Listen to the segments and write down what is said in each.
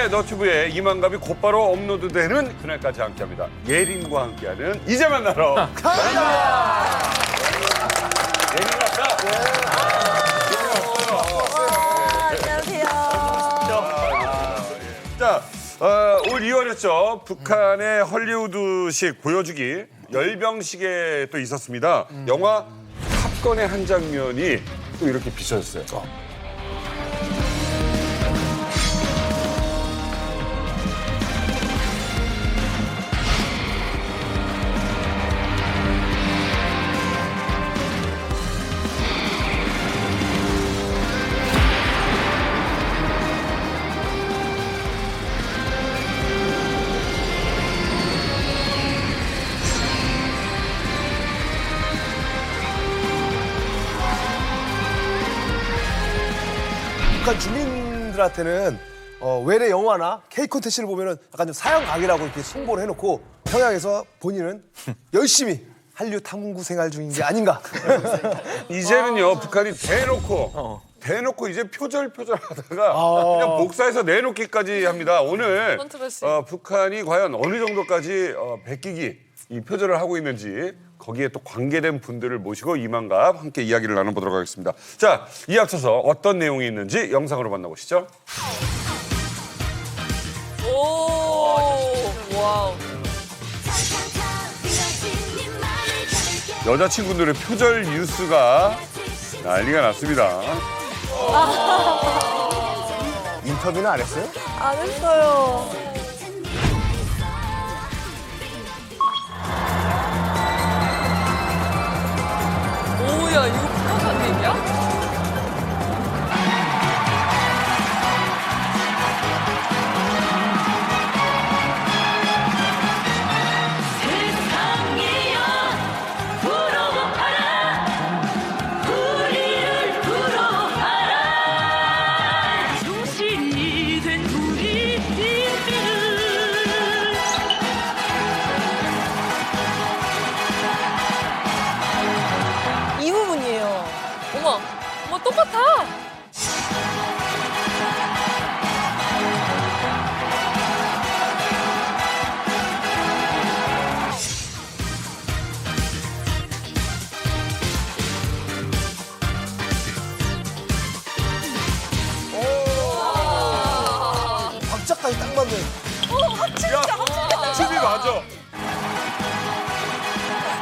이제 너튜브에 이만갑이 곧바로 업로드되는 그날까지 함께합니다. 예린과 함께하는 이제 만나러 갑니다. 예린 왔다. 안녕하세요. 자, 올 2월이었죠. 북한의 헐리우드식 보여주기 열병식에 또 있었습니다. 영화 탑건의 한 장면이 또 이렇게 비춰졌어요. 북한 주민들한테는 외래 영화나 K 콘텐츠를 보면은 약간 좀 사형 각이라고 이렇게 홍보를 해놓고 평양에서 본인은 열심히 한류 탐구 생활 중인 게 아닌가. 이제는요, 북한이 대놓고 이제 표절하다가 그냥 복사해서 내놓기까지 합니다. 오늘 북한이 과연 어느 정도까지 베끼기 이 표절을 하고 있는지 거기에 또 관계된 분들을 모시고 이만갑 함께 이야기를 나눠보도록 하겠습니다. 자, 이에 앞서서 어떤 내용이 있는지 영상으로 만나보시죠. 오, 와우. 여자친구들의 표절 뉴스가 난리가 났습니다. 인터뷰는 안 했어요? 안 했어요. 오야, 이거 북한 관객이야? 이 부분이에요. 어머, 똑같아. 박자까지 딱 맞는. 야, 춤이 맞아.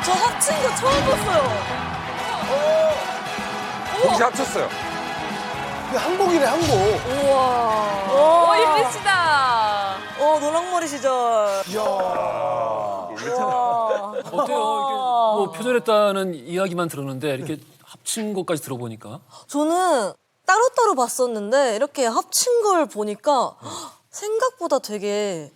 저 합친 거 처음 봤어요. 동시에 합쳤어요. 이게 한복이래, 한복. 우와. 오, 예쁘시다. 노랑머리 시절. 이야. 어때요? 이렇게 뭐 표절했다는 이야기만 들었는데 이렇게 합친 것까지 들어보니까 저는 따로따로 봤었는데 이렇게 합친 걸 보니까 생각보다 되게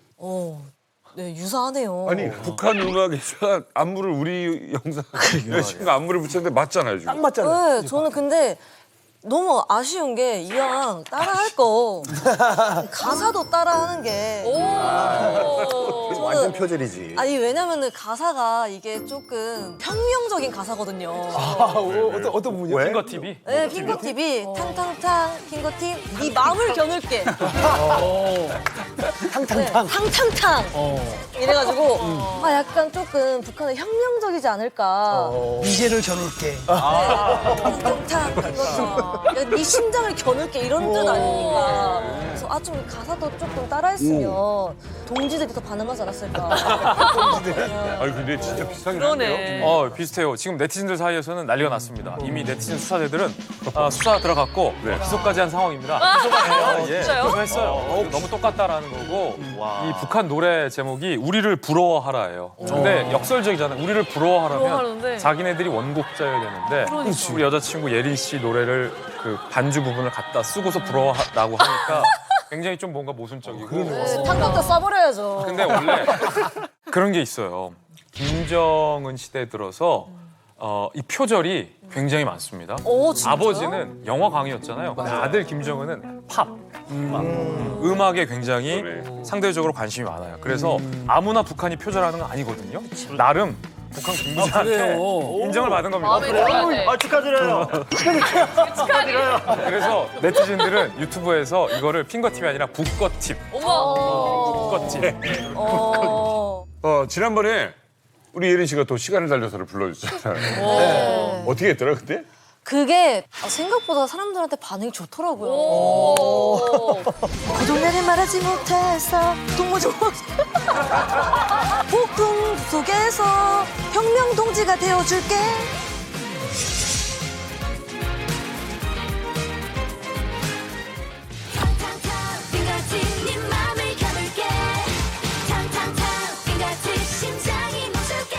네, 유사하네요. 아니, 북한 음악에서 안무를 우리 영상 여자친구 안무를 붙였는데 맞잖아요, 지금. 딱 맞잖아요. 네, 저는 근데 너무 아쉬운 게 이왕 따라할 거 가사도 따라하는 게 오. 완전 표절이지. 아니 왜냐면은 가사가 이게 조금 혁명적인 가사거든요. 어떤 부분이요? 왜? 핑거 TV. 네, 핑거 TV 탕탕탕 핑거 팀, 네 마음을 겨눌게. 탕탕탕. 네, 탕탕탕. 이래가지고 약간 조금 북한은 혁명적이지 않을까. 미제를 겨눌게. 탕탕탕 이거죠. 네 심장을 겨눌게 이런 뜻 아닙니까? 그래서 좀 가사도 조금 따라했으면 동지들이 더 반응하지 않았을까. 아니, 근데 진짜 비슷하긴 그러네. 한데요. 비슷해요. 지금 네티즌들 사이에서는 난리가 났습니다. 이미 네티즌 수사대들은 수사 들어갔고 기소까지 한 상황입니다. 진짜요? 기소했어요. 너무 똑같다라는 거고 이 북한 노래 제목이 우리를 부러워하라예요. 근데 역설적이잖아요. 우리를 부러워하라면 부러워하는데. 자기네들이 원곡자여야 되는데 우리 여자친구 예린 씨 노래를 그 반주 부분을 갖다 쓰고서 부러워하라고 하니까 굉장히 좀 뭔가 모순적이고 네, 탕탕탕 써버려야죠. 근데 원래 그런 게 있어요. 김정은 시대 들어서 이 표절이 굉장히 많습니다. 오, 진짜요? 아버지는 영화 광이었잖아요. 근데 아들 김정은은 팝, 음악에 굉장히 상대적으로 관심이 많아요. 그래서 아무나 북한이 표절하는 건 아니거든요. 나름 북한 김부자한테 그래요? 인정을 받은 겁니다. 마음에 들어야 돼. 축하드려요. 축하드려요. 그래서 네티즌들은 유튜브에서 이거를 핑거팁이 아니라 북거팁. 어머. 북거팁. 지난번에 우리 예린 씨가 또 시간을 달려서를 불러주셨잖아요. 어떻게 했더라 그때? 그게 생각보다 사람들한테 반응이 좋더라고요. 오. 고동네를 말하지 못해서 동무종 폭풍 속에서 혁명 동지가 되어줄게. 탕탕탕 빙가집 네 맘을 가볼게 탕탕탕 빙가집 심장이 멈출게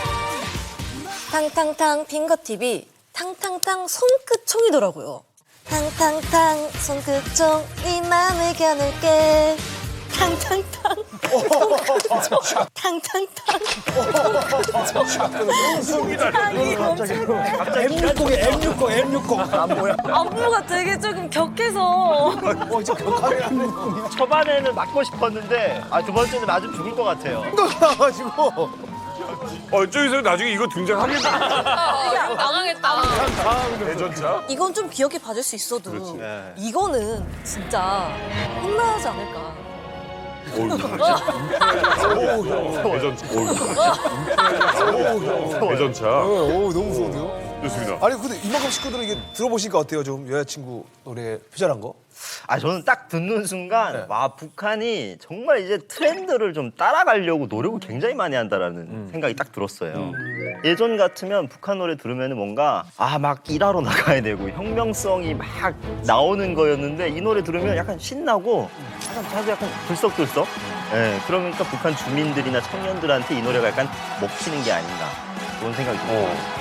탕탕탕 핑거팁이 탕탕탕 손끝총이더라고요. 탕탕탕 손끝총 네 맘을 겨눌게 탕탕탕 손끝총 탕탕탕 M60 안 보여. 안무가 되게 조금 격해서 초반에는 맞고 싶었는데 두 번째는 맞으면 죽을 것 같아요. 또 나와가지고. 저기서 나중에 이거 등장하겠다. 당황했다. 대전차. 이건 좀 귀엽게 봐줄 수 있어도 네. 이거는 진짜 혼나지 않을까. 대전차. 오, 너무 무서운데요? 좋습니다. 아니, 근데 이만큼 식구들은 이게 들어보시니까 어때요? 좀 여자친구 노래 표절한 거? 저는 딱 듣는 순간 와 북한이 정말 이제 트렌드를 좀 따라가려고 노력을 굉장히 많이 한다라는 생각이 딱 들었어요. 예전 같으면 북한 노래 들으면 뭔가 막 일하러 나가야 되고 혁명성이 막 나오는 거였는데 이 노래 들으면 약간 신나고 약간 들썩들썩. 그러니까 북한 주민들이나 청년들한테 이 노래가 약간 먹히는 게 아닌가 그런 생각이 들어요.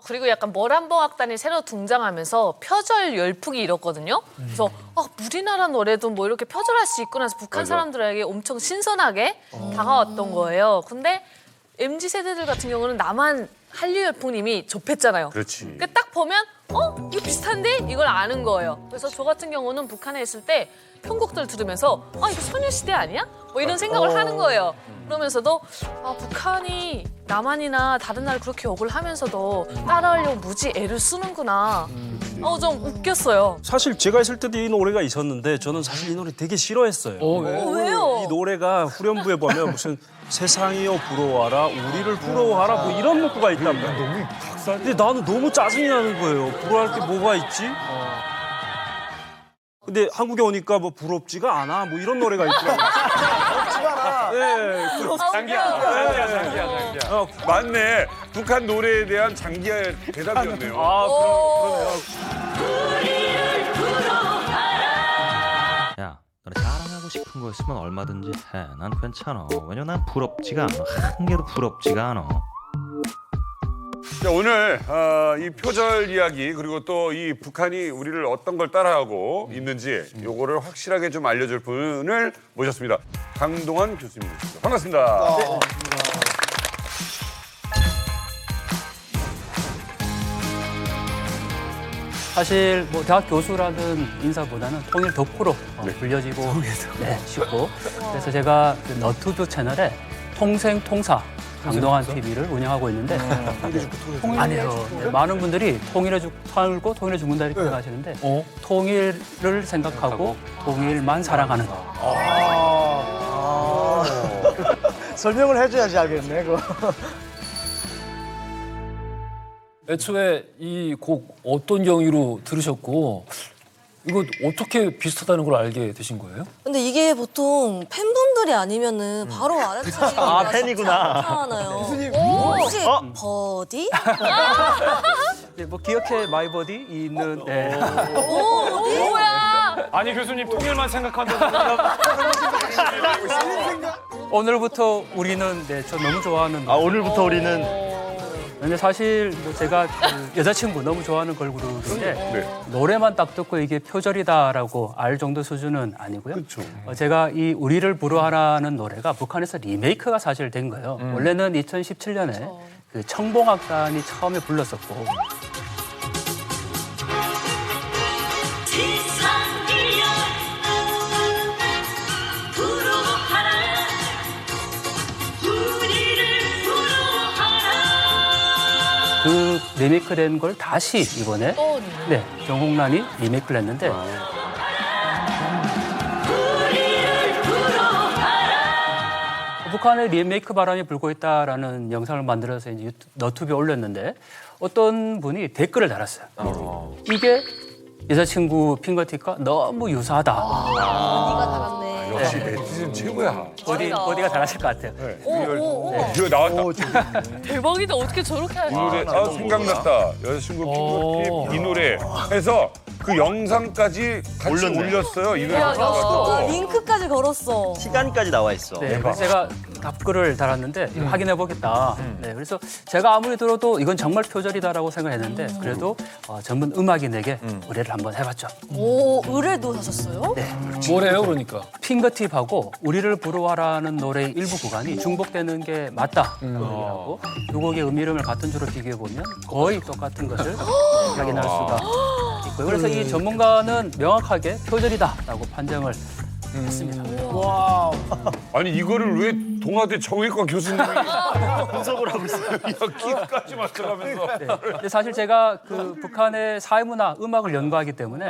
그리고 약간 모란봉악단이 새로 등장하면서 표절 열풍이 일었거든요. 그래서 우리나라 노래도 뭐 이렇게 표절할 수 있구나 해서 북한 사람들에게 엄청 신선하게 다가왔던 거예요. 근데 MZ 세대들 같은 경우는 남한 한류 열풍님이 접했잖아요. 그렇지. 그러니까 딱 보면 이거 비슷한데? 이걸 아는 거예요. 그래서 저 같은 경우는 북한에 있을 때 편곡들 들으면서 이거 소녀시대 아니야? 뭐 이런 생각을 하는 거예요. 그러면서도 북한이 남한이나 다른 나라를 그렇게 욕을 하면서도 따라하려고 무지 애를 쓰는구나. 좀 웃겼어요. 사실 제가 있을 때도 이 노래가 있었는데 저는 사실 이 노래 되게 싫어했어요. 왜요? 이 노래가 후렴부에 보면 무슨 세상이여 부러워하라 우리를 부러워하라 뭐 이런 문구가 있단 말이에요. 근데 나는 너무 짜증이 나는 거예요. 부러워할 게 뭐가 있지? 근데 한국에 오니까 뭐 부럽지가 않아 뭐 이런 노래가 있더라고요. 부럽지가 않아. 네. 장기야. 맞네. 북한 노래에 대한 장기의 대답이었네요. 야, 너네 자랑하고 싶은 거 있으면 얼마든지 해. 난 괜찮아. 왜냐면 난 부럽지가 않아. 한 개도 부럽지가 않아. 자, 오늘 이 표절 이야기 그리고 또 이 북한이 우리를 어떤 걸 따라하고 있는지 요거를 확실하게 좀 알려줄 분을 모셨습니다. 강동원 교수님이십니다. 반갑습니다. 사실 뭐 대학 교수라는 인사보다는 통일 덕후로 불려지고 싶고 그래서 제가 그 너튜브 채널에 통생통사 강동원 TV를 운영하고 있는데 아니에요. 많은 분들이 살고 통일해 죽는다 이렇게 생각하시는데 통일을 생각하고 통일만 사랑하는 설명을 해줘야지 알겠네, 그거. 애초에 이 곡 어떤 경위로 들으셨고 이거 어떻게 비슷하다는 걸 알게 되신 거예요? 근데 이게 보통 팬분들이 아니면은 바로 알아차리기 팬이구나. 하나요. 혹시 버디? 뭐 기억해 마이 버디 있는 뭐야? 아니 교수님 통일만 생각한다고. 오늘부터 우리는 저 너무 좋아하는 오늘부터 우리는 근데 사실 뭐 제가 그 여자친구 너무 좋아하는 걸그룹인데 노래만 딱 듣고 이게 표절이다라고 알 정도 수준은 아니고요. 제가 이 우리를 부러워하라는 노래가 북한에서 리메이크가 사실 된 거예요. 원래는 2017년에 그 청봉악단이 처음에 불렀었고 세상이여 부러워하라 그 리메이크된 걸 다시 이번에 네, 정홍란이 리메이크를 했는데 북한의 리메이크 바람이 불고 있다라는 영상을 만들어서 이제 너튜브에 올렸는데 어떤 분이 댓글을 달았어요. 이게 여자친구 핑거팁과 너무 유사하다. 네가 달았네. 역시 네티즌 최고야. 어디가 달았을 것 같아요. 이거 나왔다. 대박이다. 어떻게 저렇게 하지? 이 노래 생각났다. 여자친구 핑거팁 이 노래 해서 그 영상까지 같이 올렸어요. 이 노래 아, 가지고. 링크까지 걸었어. 시간까지 나와 있어. 네, 그래서 제가 답글을 달았는데 이거 확인해 보겠다. 네, 그래서 제가 아무리 들어도 이건 정말 표절이다라고 생각했는데 그래도 전문 음악인에게 의뢰를 한번 해봤죠. 오, 의뢰도 하셨어요? 네, 뭐래요, 그러니까? 핑거팁하고 우리를 부러워라는 노래의 일부 구간이 중복되는 게 맞다라고 두 곡의 음이름을 같은 주로 비교해 보면 거의 똑같은 것을 확인할 수가 있고요. 그래서 이 전문가는 명확하게 표절이다라고 판정을 했습니다. 아니 이거를 왜 동아대 정외과 교수님이 분석을 하고 있어요. 키까지 맞춰가면서. 네. 근데 사실 제가 그 북한의 사회문화, 음악을 연구하기 때문에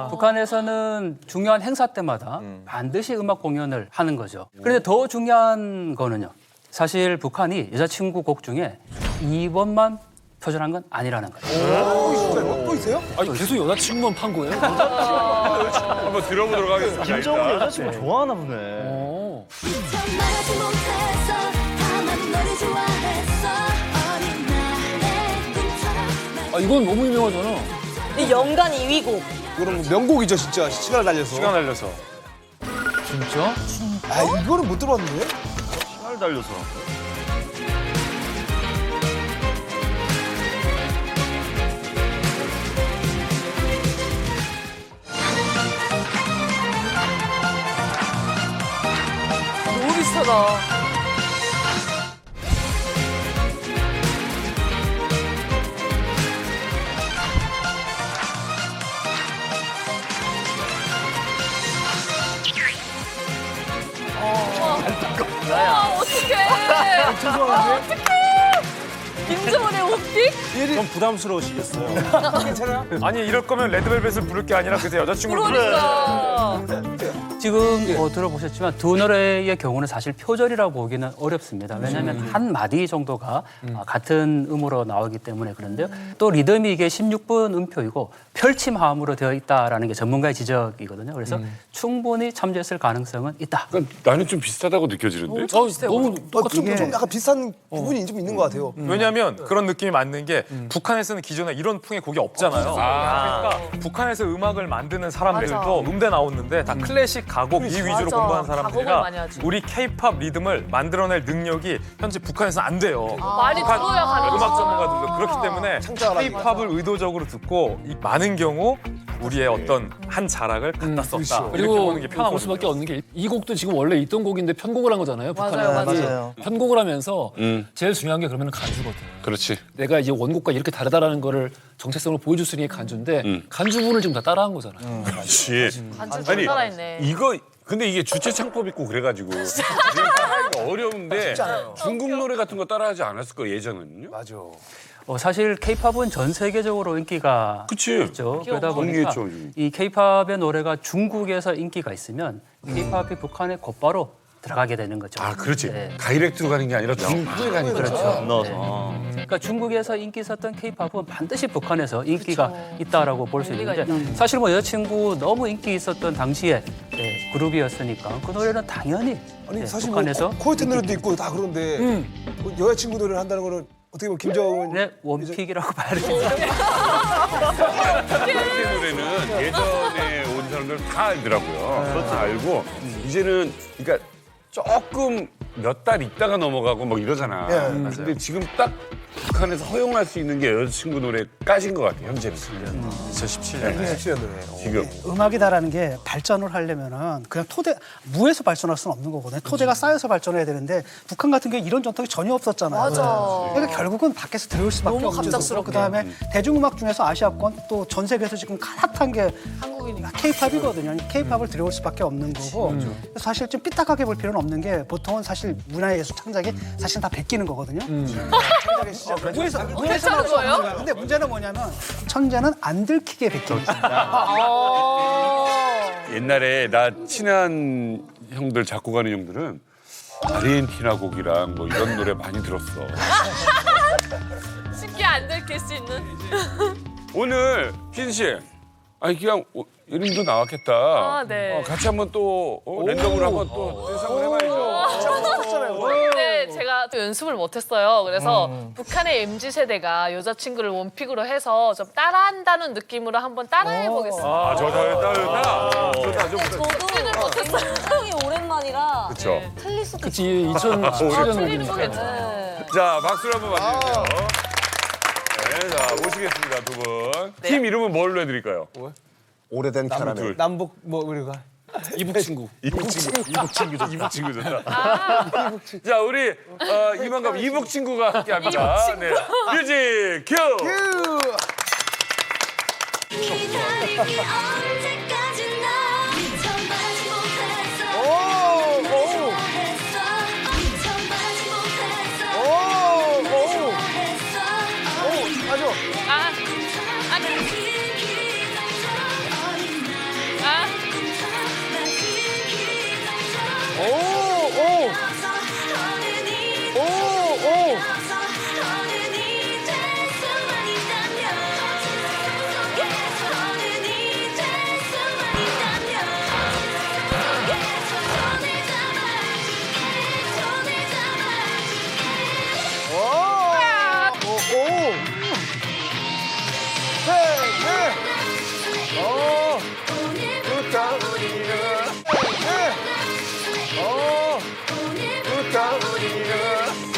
북한에서는 중요한 행사 때마다 반드시 음악 공연을 하는 거죠. 그런데 더 중요한 거는요. 사실 북한이 여자친구 곡 중에 2번만 표절한 건 아니라는 거예요. 또 있어요? 아니, 계속 여자친구만 판 거예요? 한번 들어보도록 하겠습니다. 김정은 일단. 여자친구 좋아하나 보네. 참 말하지 못했어 다만 너를 좋아했어 어린 나의 꿈처럼 아, 이건 너무 유명하잖아. 이 연간 2위 곡. 이거는 뭐 명곡이죠, 진짜. 시간을 달려서. 시간 날려서. 진짜? 아, 이거는 못 들어봤는데? 시간을 달려서. 너무 비슷하다. 어떡해. 김정은의 옥픽? 좀 부담스러우시겠어요. 아니 이럴 거면 레드벨벳을 부를 게 아니라 그새 여자친구를 그러니까. 지금 들어보셨지만 두 노래의 경우는 사실 표절이라고 보기는 어렵습니다. 왜냐하면 한 마디 정도가 같은 음으로 나오기 때문에 그런데요. 또 리듬이 이게 16분 음표이고 펼침하음으로 되어 있다라는 게 전문가의 지적이거든요. 그래서 충분히 참조했을 가능성은 있다. 그러니까 나는 좀 비슷하다고 느껴지는데. 너무 좀 약간 비슷한 부분이 좀 있는 것 같아요. 왜냐하면 그런 느낌이 맞는 게 북한에서는 기존에 이런 풍의 곡이 없잖아요. 그러니까 북한에서 음악을 만드는 사람들도 음대 나왔는데 다 클래식 가곡 이 위주로 맞아. 공부한 가곡을 사람들이라 많이 하지. 우리 케이팝 리듬을 만들어낼 능력이 현재 북한에서는 안 돼요. 많이 들어야 가능하죠. 음악 전문가들도 그렇기 때문에 케이팝을 의도적으로 듣고 이 많은 경우 우리의 어떤 한 자락을 갖다 썼다. 이렇게 그리고 보는 게 볼 편하거든요. 수밖에 없는 게 이 곡도 지금 원래 있던 곡인데 편곡을 한 거잖아요. 맞아요, 북한이. 맞아요. 편곡을 하면서 제일 중요한 게 그러면 간주거든. 그렇지. 내가 이제 원곡과 이렇게 다르다라는 거를 정체성을 보여줄 수 있는 게 간주인데 간주 부분을 지금 다 따라한 거잖아요. 그렇지. 반찬 잘 따라했네. 이거 근데 이게 주체 창법 있고 그래가지고 따라하기가 어려운데 중국 노래 같은 거 따라하지 않았을 거 예전은요? 맞아. 사실 케이팝은 전 세계적으로 인기가 그치. 있죠. 그러다 보니까 공개했죠. 이 케이팝의 노래가 중국에서 인기가 있으면 케이팝이 북한에 곧바로 들어가게 되는 거죠. 아 그렇지. 네. 다이렉트로 가는 게 아니라 중국에 가니까. 그렇죠. 넣어서. 그러니까 중국에서 인기 있었던 케이팝은 반드시 북한에서 인기가 있다라고 볼 수 있는데 사실 뭐 여자친구 너무 인기 있었던 당시에 그룹이었으니까 그 노래는 당연히 아니, 사실 뭐 북한에서 코요태 노래도 있고 다 그런데 뭐 여자친구 노래를 한다는 거는 어떻게 보면 김정은 원픽이라고 봐야겠죠. 이 노래는 예전에 온 사람들 다 알더라고요. 다 알고 이제는 그러니까 조금 몇 달 있다가 넘어가고 뭐 이러잖아. 근데 지금 딱 북한에서 허용할 수 있는 게 여자친구 노래까지인 것 같아요. 현재는. 2017년. 2017년 노래. 지금. 음악이다라는 게 발전을 하려면은 그냥 무에서 발전할 수는 없는 거거든요. 토대가 쌓여서 발전해야 되는데 북한 같은 경우 이런 전통이 전혀 없었잖아요. 맞아. 그러니까 결국은 밖에서 들어올 수밖에 너무 없죠. 갑작스럽게. 그다음에 대중음악 중에서 아시아권 또 전 세계에서 지금 핫한 게 한국이니까. K-팝이거든요. K-팝을 들여올 수밖에 없는 거고 그래서 사실 좀 삐딱하게 볼 필요는 없는 게 보통은 사실 문화예술 창작이 사실 다 베끼는 거거든요. 창작의 시작. 무에서 괜찮은 거예요? 근데 문제는 뭐냐면 천재는 안 들키게 베끼는 거예요. 옛날에 나 친한 형들 작곡하는 형들은 아르헨티나 곡이랑 뭐 이런 노래 많이 들었어. 쉽게 안 들킬 수 있는. 오늘 휘진 씨, 아니 그냥 이름도 나왔겠다. 아, 네. 같이 한번 또 랜덤으로 한번 또 댄스 한번 해봐야죠. 근데 제가 또 연습을 못했어요. 그래서 북한의 MZ 세대가 여자친구를 원픽으로 해서 좀 따라한다는 느낌으로 한번 따라해 보겠습니다. 아, 좋다. 저도 굉장히 오랜만이라 그쵸. 틀릴 수도 그치, 있어요. 2017년 틀리는 거 곡이니까. 괜찮아요. 네. 자, 박수를 한번 맞주세요. 네, 자, 모시겠습니다, 두 분. 팀 이름은 뭘로 해드릴까요? 오래된 캐러멜. 남북 뭐 우리가 이북 친구. 이북 친구 좋다. 자, 우리 이만감 이북 친구가 함께합니다. 이북 친구. 네. 뮤직 큐. 기다리기 언제까지나 미쳐 마지 못했어 좋아했어 미쳐 마지 못했어 좋아했어 아,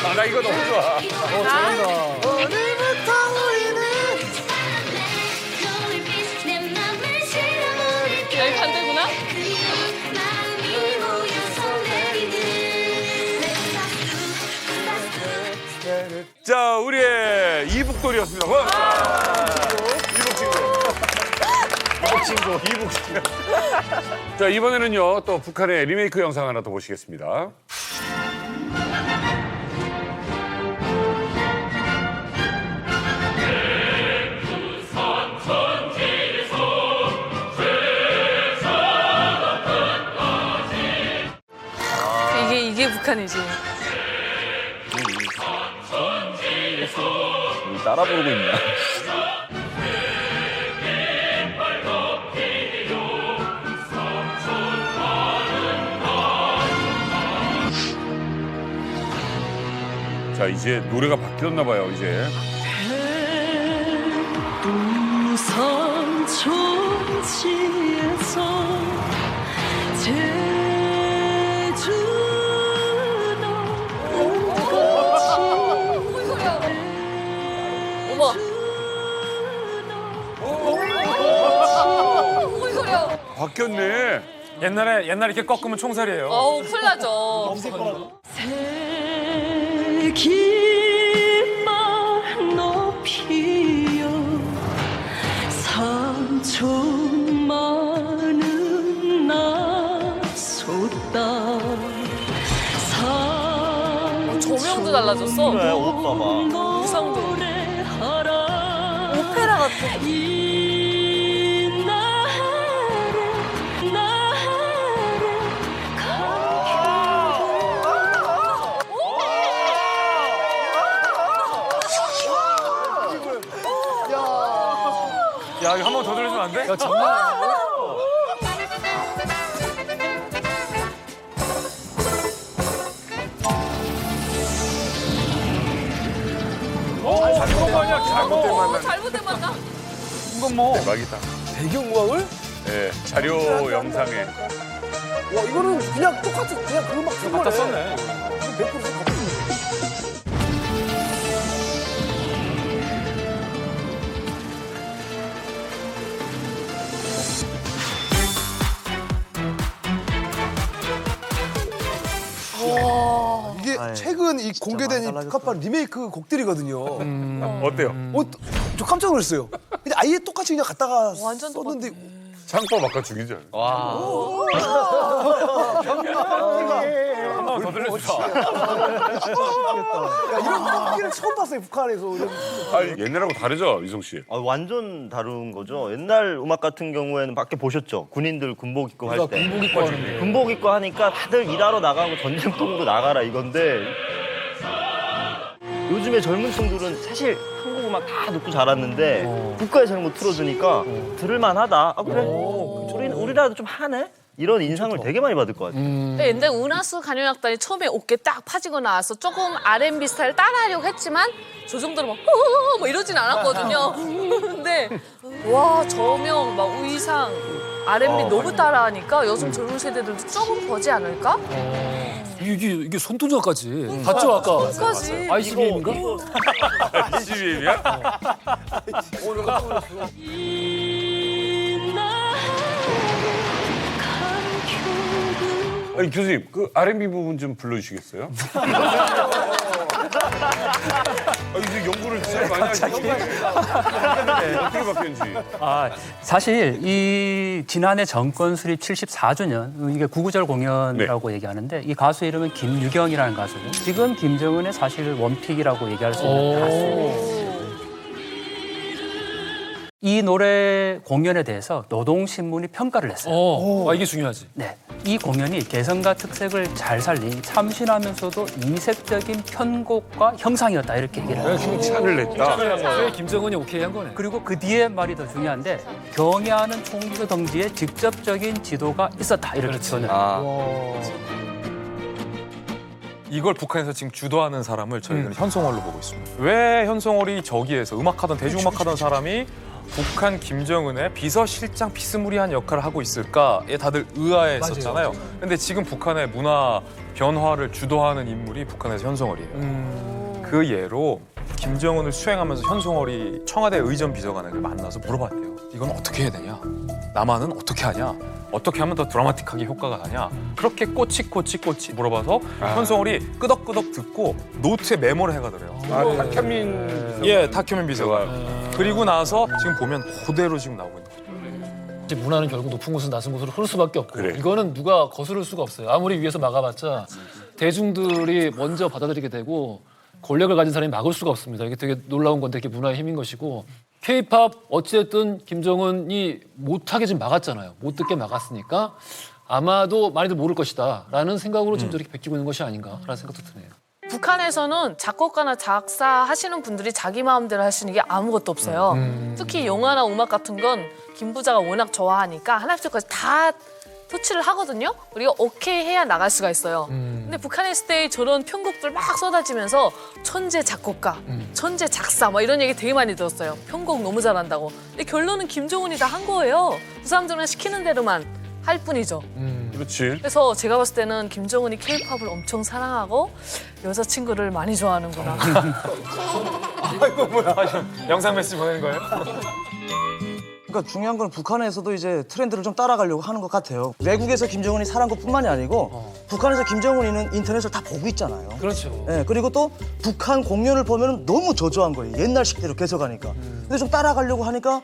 아, 나 이거 너무 좋아. 잘한다. 오늘부터 우리는 여기 반대구나? 자, 우리의 이북돌이었습니다. 이북 친구. 자, 이번에는요, 또 북한의 리메이크 영상 하나 더 보시겠습니다. 이게 북한이지. 따라 부르고 있냐? 자, 이제 노래가 바뀌었나 봐요, 이제. 우선 초지에서 어머. 바뀌었네. 옛날에 이렇게 꺾으면 총살이에요. 어우, 큰일 나죠. 기만 높이여 상처 많은 나 쏟다 조명도 달라졌어. 그래, 옷 봐봐. 구성도. 오페라 같아. 야, 이거 한 번 더 들려주면 안 돼? 야, 장난 아니야. 잘못된 만남. 잘못된 만남. 이건 뭐 대박이다. 배경음악을? 네, 자료 영상에. 와 이거는 그냥 똑같은 그냥 그 음악 쓴 갖다 거네. 썼네. 100% 같은. 이게 최근 이 공개된 이 북한판 리메이크 곡들이거든요. 어때요? 저 깜짝 놀랐어요. 근데 아예 똑같이 그냥 갖다가 완전 썼는데 창법 아까 죽이죠. 한번 더 들려주자. 야, 이런 꺾기를 처음 봤어요, 북한에서. 아니, 옛날하고 다르죠, 이성 씨? 완전 다른 거죠. 옛날 음악 같은 경우에는 밖에 보셨죠? 군인들 군복 입고 할 때. 군복 입고 하는데. 군복 입고 하니까 다들 일하러 나가고 전쟁통으로 나가라 이건데 요즘에 젊은 층들은 사실 한국 음악 다 듣고 자랐는데 국가에 잘못 틀어주니까 들을만하다. 아 그래? 우리라도 좀 하네? 이런 인상을 되게 많이 받을 것 같아요. 근데 옛날 은하수 간현악단이 처음에 어깨 딱 파지고 나와서 조금 R&B 스타일 따라하려고 했지만 저 정도로 막 뭐 이러진 않았거든요. 근데 와 저명, 막 의상, R&B 너무 따라하니까 요즘 젊은 세대들도 조금 버지 않을까? 이게 손동작까지 봤죠 아까? 끝까지. ICBM인가? ICBM이야? 아니 교수님 그 R&B 부분 좀 불러주시겠어요? 이제 연구를 진짜 많이 하시고 어떻게 바뀌었는지. 사실 이 지난해 정권 수립 74주년 이게 구구절 공연이라고 얘기하는데 이 가수 이름은 김유경이라는 가수고 지금 김정은의 사실 원픽이라고 얘기할 수 있는 가수. 이 노래 공연에 대해서 노동신문이 평가를 했어요. 이게 중요하지. 네, 이 공연이 개성과 특색을 잘 살린 참신하면서도 이색적인 편곡과 형상이었다 이렇게 얘기를 해요. 칭찬을 냈다. 왜 김정은이 오케이 한 거네. 그리고 그 뒤에 말이 더 중요한데 경애하는 총기 동지의 직접적인 지도가 있었다 이렇게 표현을 해요. 이걸 북한에서 지금 주도하는 사람을 저희는 현송월로 보고 있습니다. 왜 현송월이 저기에서 음악하던 대중음악하던 사람이 북한 김정은의 비서실장 비스무리한 역할을 하고 있을까에 다들 의아했었잖아요. 근데 지금 북한의 문화 변화를 주도하는 인물이 북한에서 현송월이에요. 그 예로 김정은을 수행하면서 현송월이 청와대 의전 비서관에게 만나서 물어봤대요. 이건 어떻게 해야 되냐? 남한은 어떻게 하냐? 어떻게 하면 더 드라마틱하게 효과가 나냐? 그렇게 꼬치 물어봐서 현송월이 끄덕끄덕 듣고 노트에 메모를 해가더래요. 탁현민 예, 탁현민 비서관. 그리고 나서 지금 보면 그대로 지금 나오고 있는 거죠. 문화는 결국 높은 곳은 낮은 곳으로 흐를 수밖에 없고 그래. 이거는 누가 거스를 수가 없어요. 아무리 위에서 막아봤자 대중들이 먼저 받아들이게 되고 권력을 가진 사람이 막을 수가 없습니다. 이게 되게 놀라운 건데 이게 문화의 힘인 것이고 K-팝 어찌됐든 김정은이 못하게 좀 막았잖아요. 못 듣게 막았으니까 아마도 많이들 모를 것이다 라는 생각으로 지금 저렇게 베끼고 있는 것이 아닌가라는 생각도 드네요. 북한에서는 작곡가나 작사 하시는 분들이 자기 마음대로 하시는 게 아무것도 없어요. 특히 영화나 음악 같은 건 김 부자가 워낙 좋아하니까 하나씩까지 다 터치를 하거든요. 우리가 오케이 해야 나갈 수가 있어요. 근데 북한에 있을 때 저런 편곡들 막 쏟아지면서 천재 작곡가, 천재 작사 뭐 이런 얘기 되게 많이 들었어요. 편곡 너무 잘한다고. 근데 결론은 김정은이 다 한 거예요. 그 사람들은 시키는 대로만 할 뿐이죠. 그렇지. 그래서 제가 봤을 때는 김정은이 K-팝을 엄청 사랑하고 여자친구를 많이 좋아하는구나. 영상 메시지 보내는 거예요? 그러니까 중요한 건 북한에서도 이제 트렌드를 좀 따라가려고 하는 것 같아요. 외국에서 김정은이 사랑한 것뿐만이 아니고 북한에서 김정은이는 인터넷을 다 보고 있잖아요. 그렇죠. 네, 그리고 또 북한 공연을 보면 너무 저조한 거예요. 옛날식대로 계속하니까. 근데 좀 따라가려고 하니까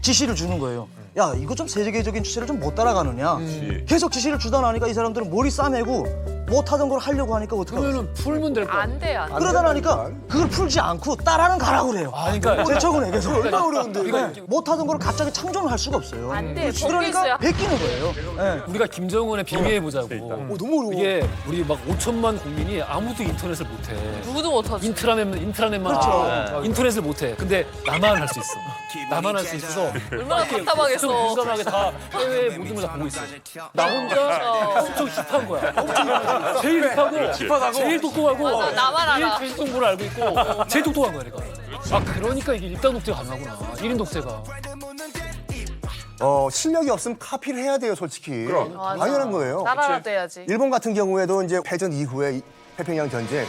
지시를 주는 거예요. 야, 이거 좀 세계적인 추세를 좀 못 따라가느냐. 계속 지시를 주다 나니까 이 사람들은 머리 싸매고 못하던 걸 하려고 하니까 어떡하겠어요. 그러면은 풀면 될 거. 안 돼요. 안 돼요. 그러다 나니까 그걸 풀지 않고 따라는 가라고 그래요. 그러니까 제척은 계속. 얼마나 어려운데. 못하던 걸 갑자기 창조를 할 수가 없어요. 안 돼. 그러니까 베끼는 거예요. 네. 우리가 김정은의 비밀해 보자고. 너무 어려워. 이게 우리 막 5천만 국민이 아무도 인터넷을 못해. 누구도 못하지. 인트라넷만 하고 인터넷을 못해. 근데 나만 할 수 있어. 나만 할 수 있어서 얼마나 답답하겠어. 공감하게 다 해외 모든 걸 다 보고 있어. 나 혼자 엄청 힙한 거야. 제일 힙하고 제일 똑똑하고 맞아, 나만 알아. 제일 최신 정보를 알고 있고 제일 똑똑한 거야 내가. 그러니까 이게 일당 독재가 가능하구나. 1인 독재가. 실력이 없으면 카피를 해야 돼요, 솔직히. 맞아. 당연한 거예요. 따라라도 해야지. 일본 같은 경우에도 이제 패전 이후에 태평양 전쟁,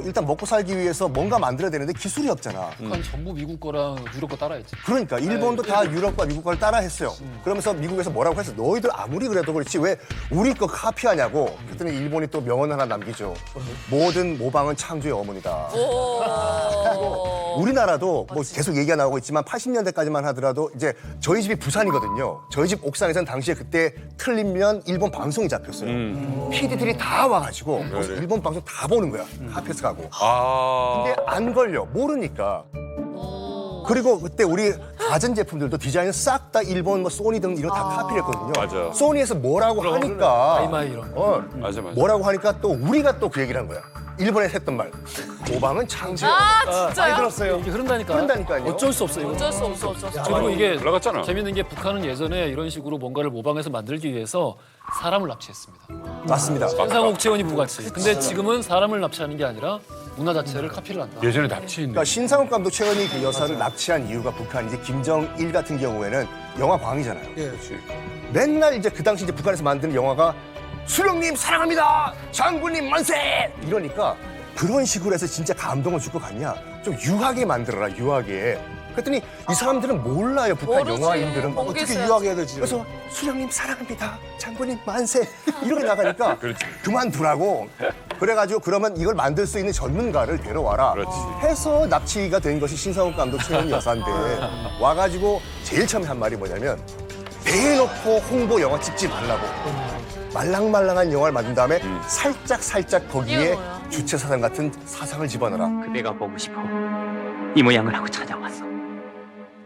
일단 먹고 살기 위해서 뭔가 만들어야 되는데 기술이 없잖아. 북한 전부 미국 거랑 유럽 거 따라했지. 그러니까 일본도 다 유럽과 미국 걸 따라 했어요. 그러면서 미국에서 뭐라고 했어? 너희들 아무리 그래도 그렇지 왜 우리 거 카피하냐고. 그랬더니 일본이 또 명언 하나 남기죠. 모든 모방은 창조의 어머니다. 오. 우리나라도 뭐 계속 얘기가 나오고 있지만 80년대까지만 하더라도 이제 저희 집이 부산이거든요. 저희 집 옥상에서는 당시에 그때 틀리면 일본 방송이 잡혔어요. PD들이 다 와가지고 거기서 일본 방송 다 보는 거야. 카페에서 가고. 근데 안 걸려. 모르니까. 그리고 그때 우리 가전제품들도 디자인은 싹 다 일본 뭐 소니 등 이런 다 카피를 했거든요. 맞아. 소니에서 뭐라고 하니까 아이마이 이런 거. 맞아. 뭐라고 하니까 또 우리가 또 그 얘기를 한 거야. 일본에서 했던 말. 오방은 창조야. 진짜요? 들었어요. 이게 흐른다니까. 그런다니까요. 어쩔 수 없어요. 이거. 어쩔 수 없어. 그리고 이게 올라갔잖아. 재밌는 게 북한은 예전에 이런 식으로 뭔가를 모방해서 만들기 위해서 사람을 납치했습니다. 맞습니다. 신상옥 채원이 부같이. 근데 지금은 사람을 납치하는 게 아니라 문화 자체를 카피를 한다. 예전에 납치했네. 그러니까 신상욱 감독 최원이 그 여사를 납치한 이유가 북한 이제 김정일 같은 경우에는 영화 광이잖아요. 맨날 이제 그 당시 이제 북한에서 만드는 영화가 수령님 사랑합니다, 장군님 만세 이러니까 그런 식으로 해서 진짜 감동을 줄 것 같냐? 좀 유하게 만들어라, 유하게. 그랬더니 이 사람들은 몰라요, 북한 모르지. 영화인들은. 어떻게 유하게 해야 되지? 그래서 수령님 사랑합니다, 장군님 만세 이렇게 나가니까 그만두라고. 그래가지고 그러면 이걸 만들 수 있는 전문가를 데려와라 해서 납치가 된 것이 신상욱 감독 최원희 여사인데 와가지고 제일 처음에 한 말이 뭐냐면 대놓고 홍보 영화 찍지 말라고. 말랑말랑한 영화를 만든 다음에 살짝 거기에 주체사상 같은 사상을 집어넣어라. 그대가 보고 싶어. 이 모양을 하고 찾아왔어.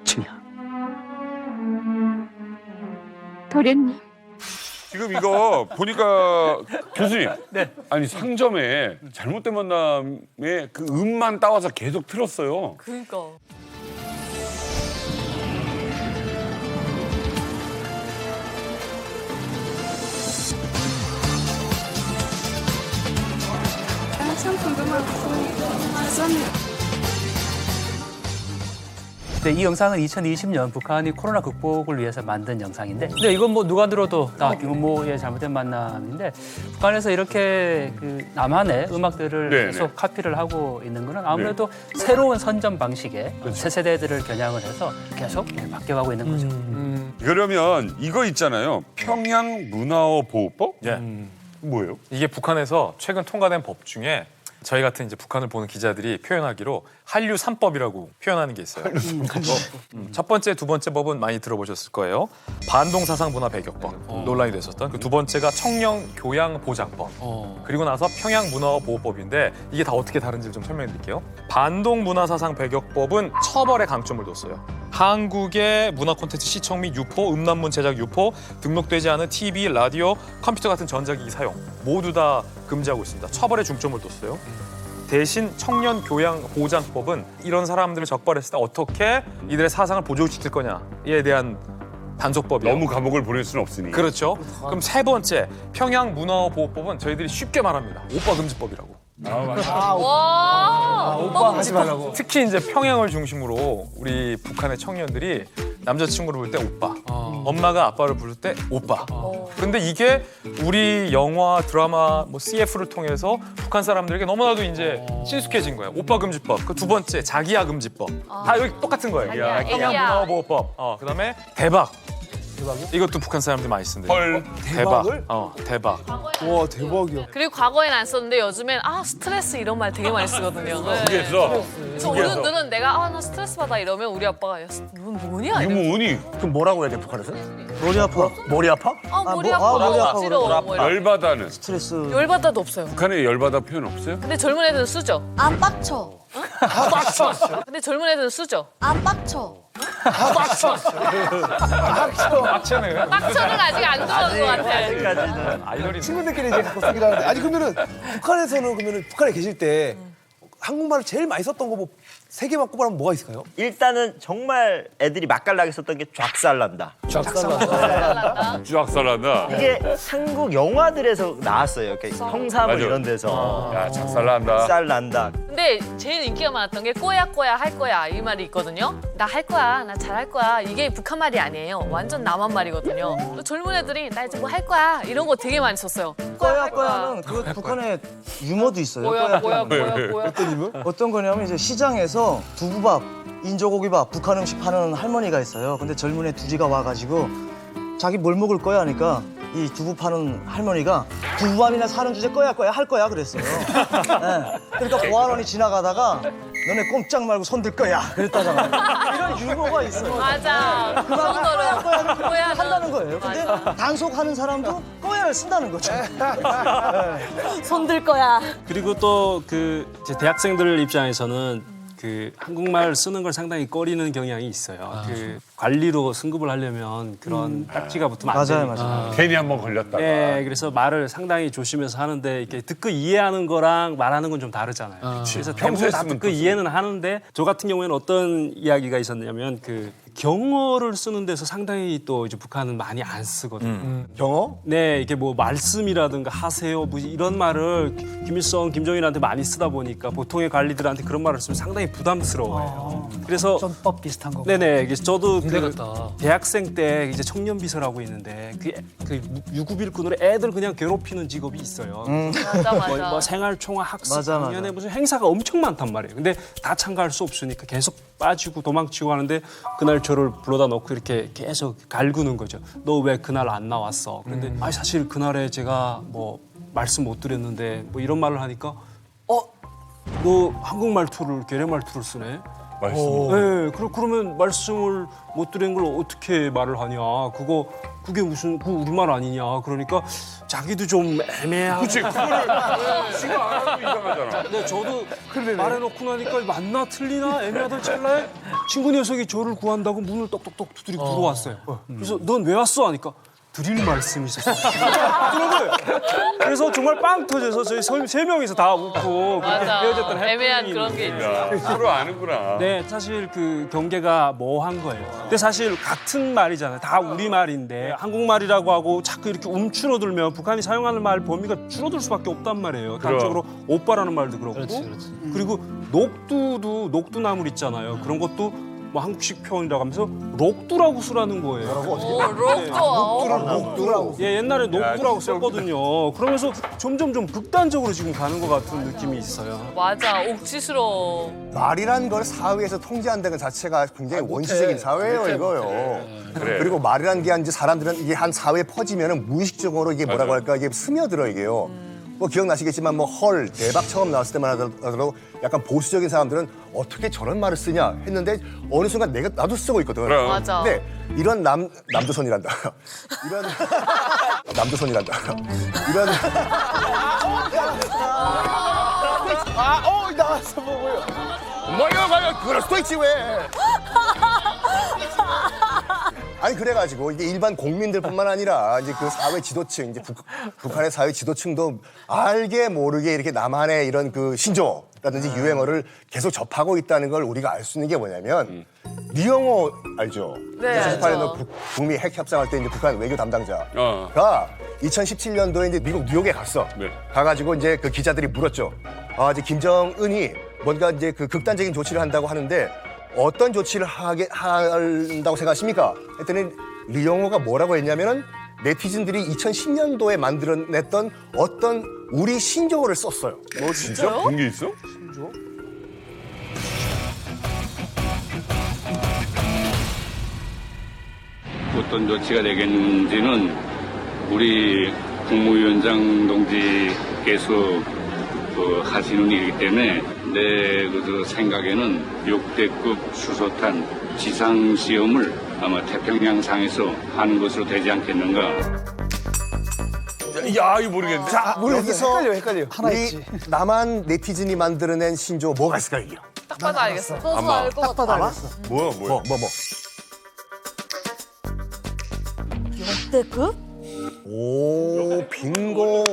준이야. 도련님. 지금 이거 보니까 교수님. 아니 상점에 잘못된 만남에 그 음만 따와서 계속 틀었어요. 그러니까. 참 궁금하고 감사합니다. 네, 이 영상은 2020년 북한이 코로나 극복을 위해서 만든 영상인데, 근데 이건 뭐 누가 들어도 다 규모의 잘못된 만남인데, 북한에서 이렇게 그 남한의 음악들을 네네. 계속 카피를 하고 있는 거는 아무래도 새로운 선점 방식에 새 세대들을 겨냥을 해서 계속 바뀌어가고 있는 거죠. 그러면 이거 있잖아요. 평양 문화어 보호법? 뭐예요? 이게 북한에서 최근 통과된 법 중에 저희 같은 이제 북한을 보는 기자들이 표현하기로 한류 3법이라고 표현하는 게 있어요. 첫 번째, 두 번째 법은 많이 들어보셨을 거예요. 반동사상문화 배격법, 논란이 됐었던. 그 두 번째가 청년교양보장법. 그리고 나서 평양문화보호법인데 이게 다 어떻게 다른지 좀 설명드릴게요. 반동문화사상 배격법은 처벌에 강점을 뒀어요. 한국의 문화 콘텐츠 시청 및 유포, 음란문 제작 유포, 등록되지 않은 TV, 라디오, 컴퓨터 같은 전자기기 사용 모두 다 금지하고 있습니다. 처벌에 중점을 뒀어요. 대신 청년교양보장법은 이런 사람들을 적발했을 때 어떻게 이들의 사상을 보존시킬 거냐에 대한 단속법이에요. 너무 감옥을 보낼 수는 없으니. 그렇죠. 그럼 세 번째 평양문화보호법은 저희들이 쉽게 말합니다. 오빠 금지법이라고. 와. 오빠 하지 말라고. 특히 이제 평양을 중심으로 우리 북한의 청년들이 남자친구를 부를 때 오빠, 엄마가 아빠를 부를 때 오빠. 근데 이게 우리 영화, 드라마, 뭐 CF를 통해서 북한 사람들에게 너무나도 이제 친숙해진 거예요. 오빠 금지법. 그 두 번째 자기야 금지법. 다 여기 똑같은 거예요. 자기야, 애기야. 평양문화보호법. 그다음에 대박. 이것도 북한 사람들이 많이 쓴대요. 헐. 대박. 대박. 와 대박이야. 그리고 과거엔 안 썼는데 요즘엔 스트레스 이런 말 되게 많이 쓰거든요. 그래서 그래서 어른들은 내가 나 스트레스 받아 이러면 우리 아빠가 야, 넌 뭐냐? 이거 뭐 은이 그럼 뭐라고 해야 돼, 북한에서? 머리 아파. 머리 아파? 머리 아파, 머리 아파, 어지러워. 뭐 이런. 열받아는 스트레스. 열받아도 없어요. 북한에 열받아 표현 없어요? 근데 젊은 애들은 쓰죠. 안 빡쳐. 근데 젊은 애들은 쓰죠. 안 빡쳐. 악체는 빡쳐는 아직 안 들어온 것 같아. 아직까지는. 아이돌이 친구들끼리 이제 갖고 쓰긴 하는데 아니 그러면은 북한에서는 그러면은 북한에 계실 때 한국말을 제일 많이 썼던 거 뭐 세 개만 꼽아라면 뭐가 있을까요? 일단은 정말 애들이 맛깔나게 썼던 게 쫙살난다. 쫙 살란다. 이게 한국 영화들에서 나왔어요. 이렇게 형사물 맞아. 이런 데서. 야, 작살난다. 쌀난다. 근데 제일 인기가 많았던 게 꼬야 할 거야 이 말이 있거든요. 나 할 거야, 나 잘할 거야. 이게 북한 말이 아니에요. 완전 남한 말이거든요. 또 젊은 애들이 나 이제 뭐 할 거야 이런 거 되게 많이 썼어요. 꼬야꼬야는 그 북한의 유머도 있어요. 꼬야. 어떤 거냐면 이제 시장에서 두부밥, 인조고기밥, 북한 음식 파는 할머니가 있어요. 근데 젊은 애 두지가 와가지고 자기 뭘 먹을 거야 하니까 이 두부 파는 할머니가 두부밥이나 사는 주제 꺼야 할 거야 그랬어요. 네. 그러니까 보안원이 지나가다가 너네 꼼짝 말고 손 들 거야. 그랬다잖아. 이런 유머가 있어요. 맞아. 꺼야를 꺼야 한다는 거예요. 근데 단속하는 사람도 꺼야를 쓴다는 거죠. 손들 거야. 그리고 또 그 대학생들 입장에서는 그 한국말 쓰는 걸 상당히 꺼리는 경향이 있어요. 그 관리로 승급을 하려면 그런 딱지가 붙으면 안 되니까. 맞아요. 괜히 한번 걸렸다가. 네, 그래서 말을 상당히 조심해서 하는데 이렇게 듣고 이해하는 거랑 말하는 건 좀 다르잖아요. 그래서 평소에 대부분 다 쓰면 듣고 이해는 하는데 저 같은 경우에는 어떤 이야기가 있었냐면 그 경어를 쓰는 데서 상당히 또 이제 북한은 많이 안 쓰거든요. 경어? 네, 이게 뭐 말씀이라든가 하세요, 뭐 이런 말을 김일성, 김정일한테 많이 쓰다 보니까 보통의 관리들한테 그런 말을 쓰면 상당히 부담스러워해요. 그래서 전법 비슷한 거. 네네, 그래서 저도 군대 그 같다. 대학생 때 이제 청년 비서라고 있는데 그 유급일꾼으로 애들 그냥 괴롭히는 직업이 있어요. 맞아, 맞아. 뭐 생활총화 학습 맞아, 맞아. 공연에 무슨 행사가 엄청 많단 말이에요. 근데 다 참가할 수 없으니까 계속 빠지고 도망치고 하는데 그날 저를 불러다 놓고 이렇게 계속 갈구는 거죠. 너 왜 그날 안 나왔어? 근데 사실 그날에 제가 뭐 말씀 못 드렸는데 뭐 이런 말을 하니까 너 한국 말투를 괴뢰 말투를 쓰네. 말씀. 네, 그러면 말씀을 못 드린 걸 어떻게 말을 하냐? 그게 무슨 그 우리말 아니냐? 그러니까 자기도 좀 애매하고. 그치, 그거를 지가 안 하고 이상하잖아. 네, 저도 말해놓고 나니까 맞나 틀리나 애매하던 찰나에 친구 녀석이 저를 구한다고 문을 똑똑똑 두드리고 들어왔어요. 그래서 넌 왜 왔어? 하니까 드릴 말씀이 있었어. 그런 거예요. 그래서 정말 빵 터져서 저희 세 명이서 다 웃고 그렇게 맞아. 헤어졌던 애매한 해프닝이 그런 게 있지. 야, 서로 아는구나. 네, 사실 그 경계가 모호한 거예요. 근데 사실 같은 말이잖아요. 다 우리 말인데 한국말이라고 하고 자꾸 이렇게 움츠러들면 북한이 사용하는 말 범위가 줄어들 수밖에 없단 말이에요. 단적으로 오빠라는 말도 그렇고. 그리고 녹두나물 있잖아요. 그런 것도 뭐 한국식 표현이라고 하면서 록두라고 쓰라는 거예요. 록두. 예, 옛날에 녹두라고 썼거든요. 그러면서 점점 좀 극단적으로 지금 가는 것 같은 느낌이 있어요. 맞아, 옥지스러워. 말이라는 걸 사회에서 통제한다는 것 자체가 굉장히 원시적인 사회예요, 이거요. 그래. 그리고 말이라는 게 이제 사람들은 이게 한 사회에 퍼지면은 무의식적으로 이게 뭐라고 할까 이게 스며들어 이게요. 뭐 기억나시겠지만 뭐 헐 대박 처음 나왔을 때만 하더라도 약간 보수적인 사람들은 어떻게 저런 말을 쓰냐 했는데 어느 순간 나도 쓰고 있거든. 그럼. 맞아. 근데 이런 남조선이란다. 이런 남조선이란다. 이런 나왔어 뭐고요. 뭐요 그럴 수도 있지 왜? 아니 그래가지고 이게 일반 국민들뿐만 아니라 이제 그 사회 지도층 이제 북한의 사회 지도층도 알게 모르게 이렇게 남한의 이런 그 신조라든지 유행어를 계속 접하고 있다는 걸 우리가 알 수 있는 게 뭐냐면 리영호 알죠? 네, 2018년도 알죠. 북미 핵 협상할 때 이제 북한 외교 담당자가 2017년도에 이제 미국 뉴욕에 갔어. 네. 가가지고 이제 그 기자들이 물었죠. 이제 김정은이 뭔가 이제 그 극단적인 조치를 한다고 하는데. 어떤 조치를 한다고 생각하십니까? 했더니 리영호가 뭐라고 했냐면은 네티즌들이 2010년도에 만들어냈던 어떤 우리 신조어를 썼어요. 뭐 진짜? 그런 게 있어? 신조어? 어떤 조치가 되겠는지는 우리 국무위원장 동지께서 하시는 일이기 때문에 내 생각에는 6대급 수소탄 지상시험을 아마 태평양상에서 하는 것으로 되지 않겠는가. 야, 이거 모르겠네. 자, 여기서 헷갈려. 우리 남한 네티즌이 만들어낸 신조어 뭐가 있을까요, 이게? 딱 봐도 알겠어. 저도 아마. 알 것 같아. 뭐야? 뭐. 역대급? 오, 빙고.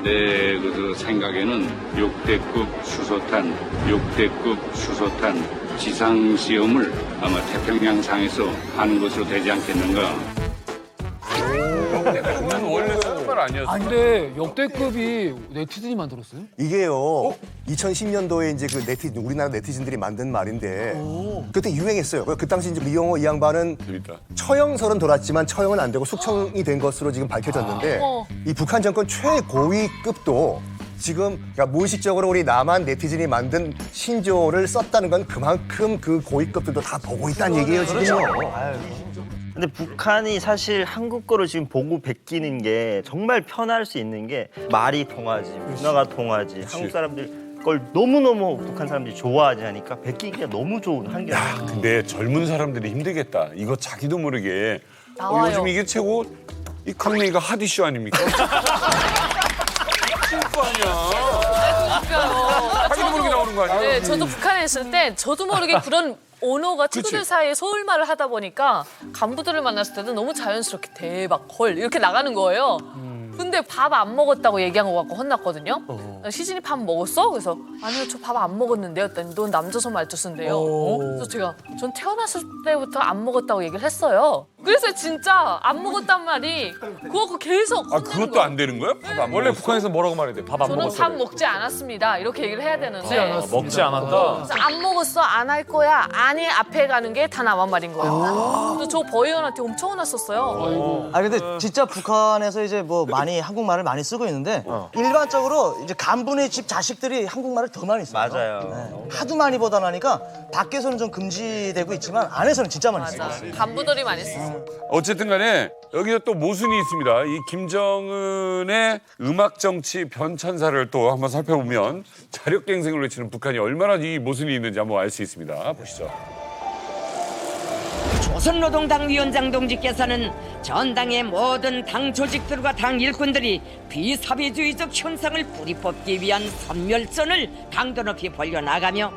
내 생각에는 6대급 수소탄 지상시험을 아마 태평양상에서 하는 것으로 되지 않겠는가. 그건 원래 쓰는 말 아니었어. 근데 역대급이 네티즌이 만들었어요? 이게요. 2010년도에 이제 그 우리나라 네티즌들이 만든 말인데 그때 유행했어요. 그 당시 이제 리영호 이 양반은 재밌다. 처형설은 돌았지만 처형은 안 되고 숙청이 된 것으로 지금 밝혀졌는데 이 북한 정권 최고위급도 지금 그러니까 무의식적으로 우리 남한 네티즌이 만든 신조어를 썼다는 건 그만큼 그 고위급들도 다 보고 있다는 얘기예요, 지금요. 근데 북한이 사실 한국 거를 지금 보고 베끼는 게 정말 편할 수 있는 게 말이 통하지, 문화가 통하지, 한국 사람들 걸 너무너무 북한 사람들이 좋아하지 하니까 베끼기가 너무 좋은 한계. 근데 젊은 사람들이 힘들겠다. 이거 자기도 모르게 나와요. 요즘 이게 최고 이 강냉이가 핫 이슈 아닙니까? 거 아니야. 자기도 모르게 나오는 거 아니야? 네, 저도 북한에 있을 때 저도 모르게 그런 언어가 친구들 사이에 서울말을 하다 보니까 간부들을 만났을 때는 너무 자연스럽게 대박, 헐 이렇게 나가는 거예요. 근데 밥 안 먹었다고 얘기한 거 갖고 혼났거든요. 시진이 밥 먹었어? 그래서 아니요, 저 밥 안 먹었는데요. 했더니 넌 남조선 말투 쓴대요. 그래서 제가 전 태어났을 때부터 안 먹었다고 얘기를 했어요. 그래서 진짜 안 먹었단 말이 그거 계속 아 그것도 안 되는 거야? 밥 안 원래 먹었어? 북한에서 뭐라고 말해야 돼? 밥 안 저는 먹었어. 밥 먹지 않았습니다. 이렇게 얘기를 해야 되는데 먹지 않았다. 그래서 안 먹었어, 안 할 거야, 아니 앞에 가는 게 다 나만 말인 거예요. 그래서 저 버이언한테 엄청 혼났었어요. 아 근데 진짜 북한에서 이제 뭐 많이 한국말을 많이 쓰고 있는데 일반적으로 이제 간부네 집 자식들이 한국말을 더 많이 써요. 맞아요. 네. 하도 많이 보다나니까 밖에서는 좀 금지되고 있지만 안에서는 진짜 많이 써요. 맞아. 간부들이 많이 쓰죠. 어쨌든 간에 여기서 또 모순이 있습니다. 이 김정은의 음악 정치 변천사를 또 한번 살펴보면 자력갱생을 외치는 북한이 얼마나 이 모순이 있는지 한번 알 수 있습니다. 보시죠. 조선노동당 위원장 동지께서는 전당의 모든 당 조직들과 당 일꾼들이 비사회주의적 현상을 뿌리 뽑기 위한 선멸전을 강도 높이 벌려나가며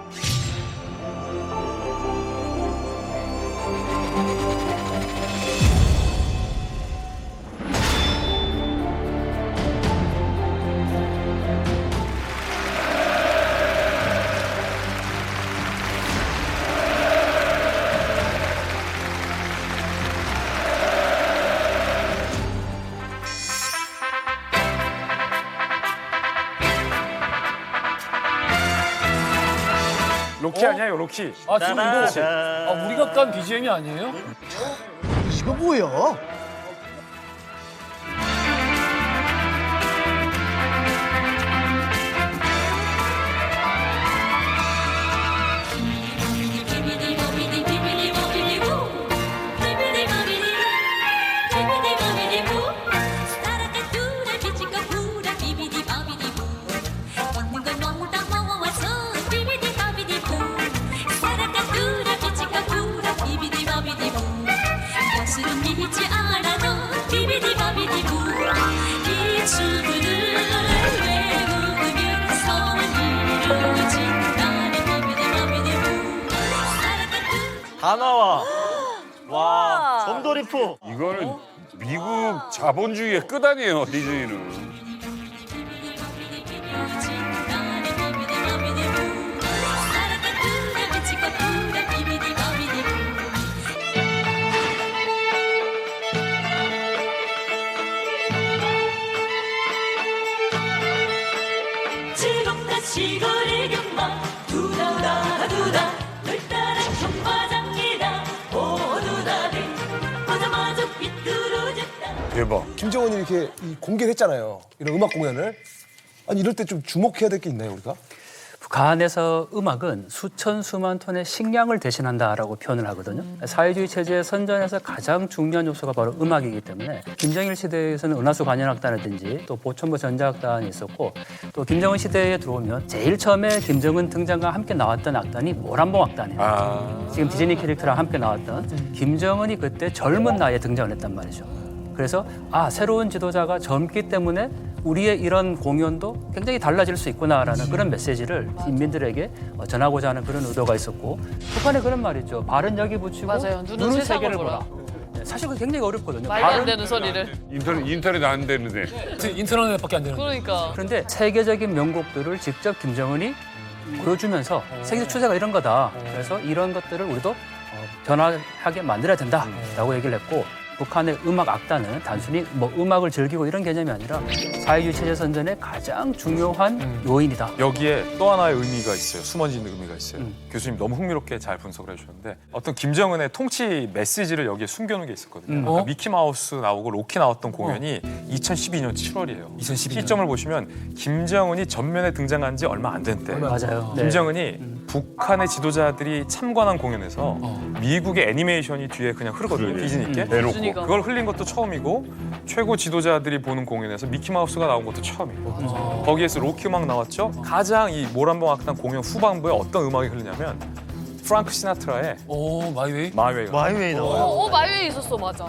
로키 아니에요, 로키. 아 지금 이거 우리가 깐 BGM이 아니에요? 이거 뭐야? 다 나와. 와, 곰돌이푸. 이거는 미국 자본주의의 끝 아니에요, 디즈니는. 즐겁다 시골의 경마 두다우다 두다 널 따라 경마장이다 오두다들 보자마자 삐뚤어졌다. 대박. 김정은이 이렇게 공개를 했잖아요. 이런 음악 공연을. 아니 이럴 때 좀 주목해야 될 게 있나요, 우리가? 북한에서 음악은 수천 수만 톤의 식량을 대신한다라고 표현을 하거든요. 사회주의 체제의 선전에서 가장 중요한 요소가 바로 음악이기 때문에 김정일 시대에서는 은하수 관현악단이라든지 또 보천부 전자악단이 있었고 또 김정은 시대에 들어오면 제일 처음에 김정은 등장과 함께 나왔던 악단이 모란봉 악단이에요. 지금 디즈니 캐릭터랑 함께 나왔던 김정은이 그때 젊은 나이에 등장을 했단 말이죠. 그래서 새로운 지도자가 젊기 때문에 우리의 이런 공연도 굉장히 달라질 수 있구나라는 그런 메시지를 인민들에게 전하고자 하는 그런 의도가 있었고 북한에 그런 말이 있죠. 발은 여기 붙이고 맞아요. 눈은 세계를 세상을 보라. 네, 사실 그게 굉장히 어렵거든요. 말도 안 되는 소리를. 인터넷 안 되는데. 인터넷밖에 안 되는데. 그러니까. 그런데 세계적인 명곡들을 직접 김정은이 보여주면서 세계적 추세가 이런 거다. 그래서 이런 것들을 우리도 변화하게 만들어야 된다라고 얘기를 했고 북한의 음악 악단은 단순히 뭐 음악을 즐기고 이런 개념이 아니라 사회주의 체제 선전의 가장 중요한 요인이다. 여기에 또 하나의 의미가 있어요. 숨어진 의미가 있어요. 교수님 너무 흥미롭게 잘 분석을 해주셨는데 어떤 김정은의 통치 메시지를 여기에 숨겨놓은 게 있었거든요. 아까 미키마우스 나오고 로키 나왔던 공연이 2012년 7월이에요. 2012년. 시점을 보시면 김정은이 전면에 등장한 지 얼마 안 된 때. 맞아요. 김정은이 북한의 지도자들이 참관한 공연에서 미국의 애니메이션이 뒤에 그냥 흐르거든요. 디즈니께. 대놓고. 그걸 흘린 것도 처음이고 최고 지도자들이 보는 공연에서 미키마우스가 나온 것도 처음이고 거기에서 로키 음악 나왔죠. 가장 이 모란봉 악단 공연 후반부에 어떤 음악이 흐르냐면 프랑크 시나트라의 마이웨이? 마이웨이가 마이웨이 나와요. 마이웨이 있었어, 맞아.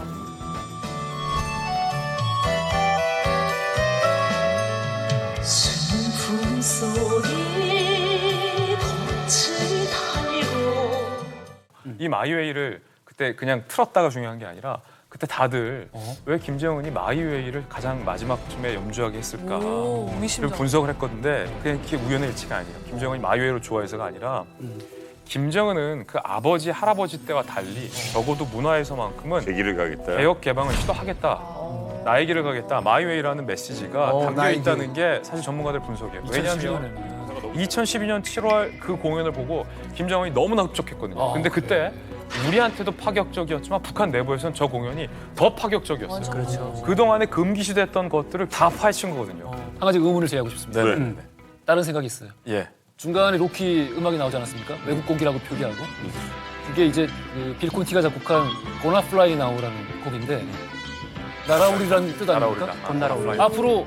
순풍 속에 꽃을 달고 이 마이웨이를 그때 그냥 틀었다가 중요한 게 아니라 그때 다들 왜 김정은이 마이웨이를 가장 마지막쯤에 연주하게 했을까 를 분석을 했거든요. 그냥 이렇게 우연의 일치가 아니에요. 김정은이 마이웨이를 좋아해서가 아니라 김정은은 그 아버지 할아버지 때와 달리 적어도 문화에서만큼은 제 길을 가겠다. 개혁 개방을 시도하겠다. 나의 길을 가겠다. 마이웨이라는 메시지가 담겨 나의 있다는 게 사실 전문가들 분석이에요. 왜냐하면 2012년 7월 그 공연을 보고 김정은이 너무나 흡족했거든요. 근데 그때 우리한테도 파격적이었지만 북한 내부에서는 저 공연이 더 파격적이었어요. 그렇죠. 그동안에 금기시됐던 것들을 다 파헤친 거거든요. 한 가지 의문을 제기하고 싶습니다. 네. 다른 생각이 있어요. 예. 중간에 로키 음악이 나오지 않았습니까? 외국 곡이라고 표기하고. 그게 이제 그 빌 콘티가 작곡한 Gonna Fly Now라는 곡인데 날아오리라는 뜻 아닙니까? 곧 날아오리. 앞으로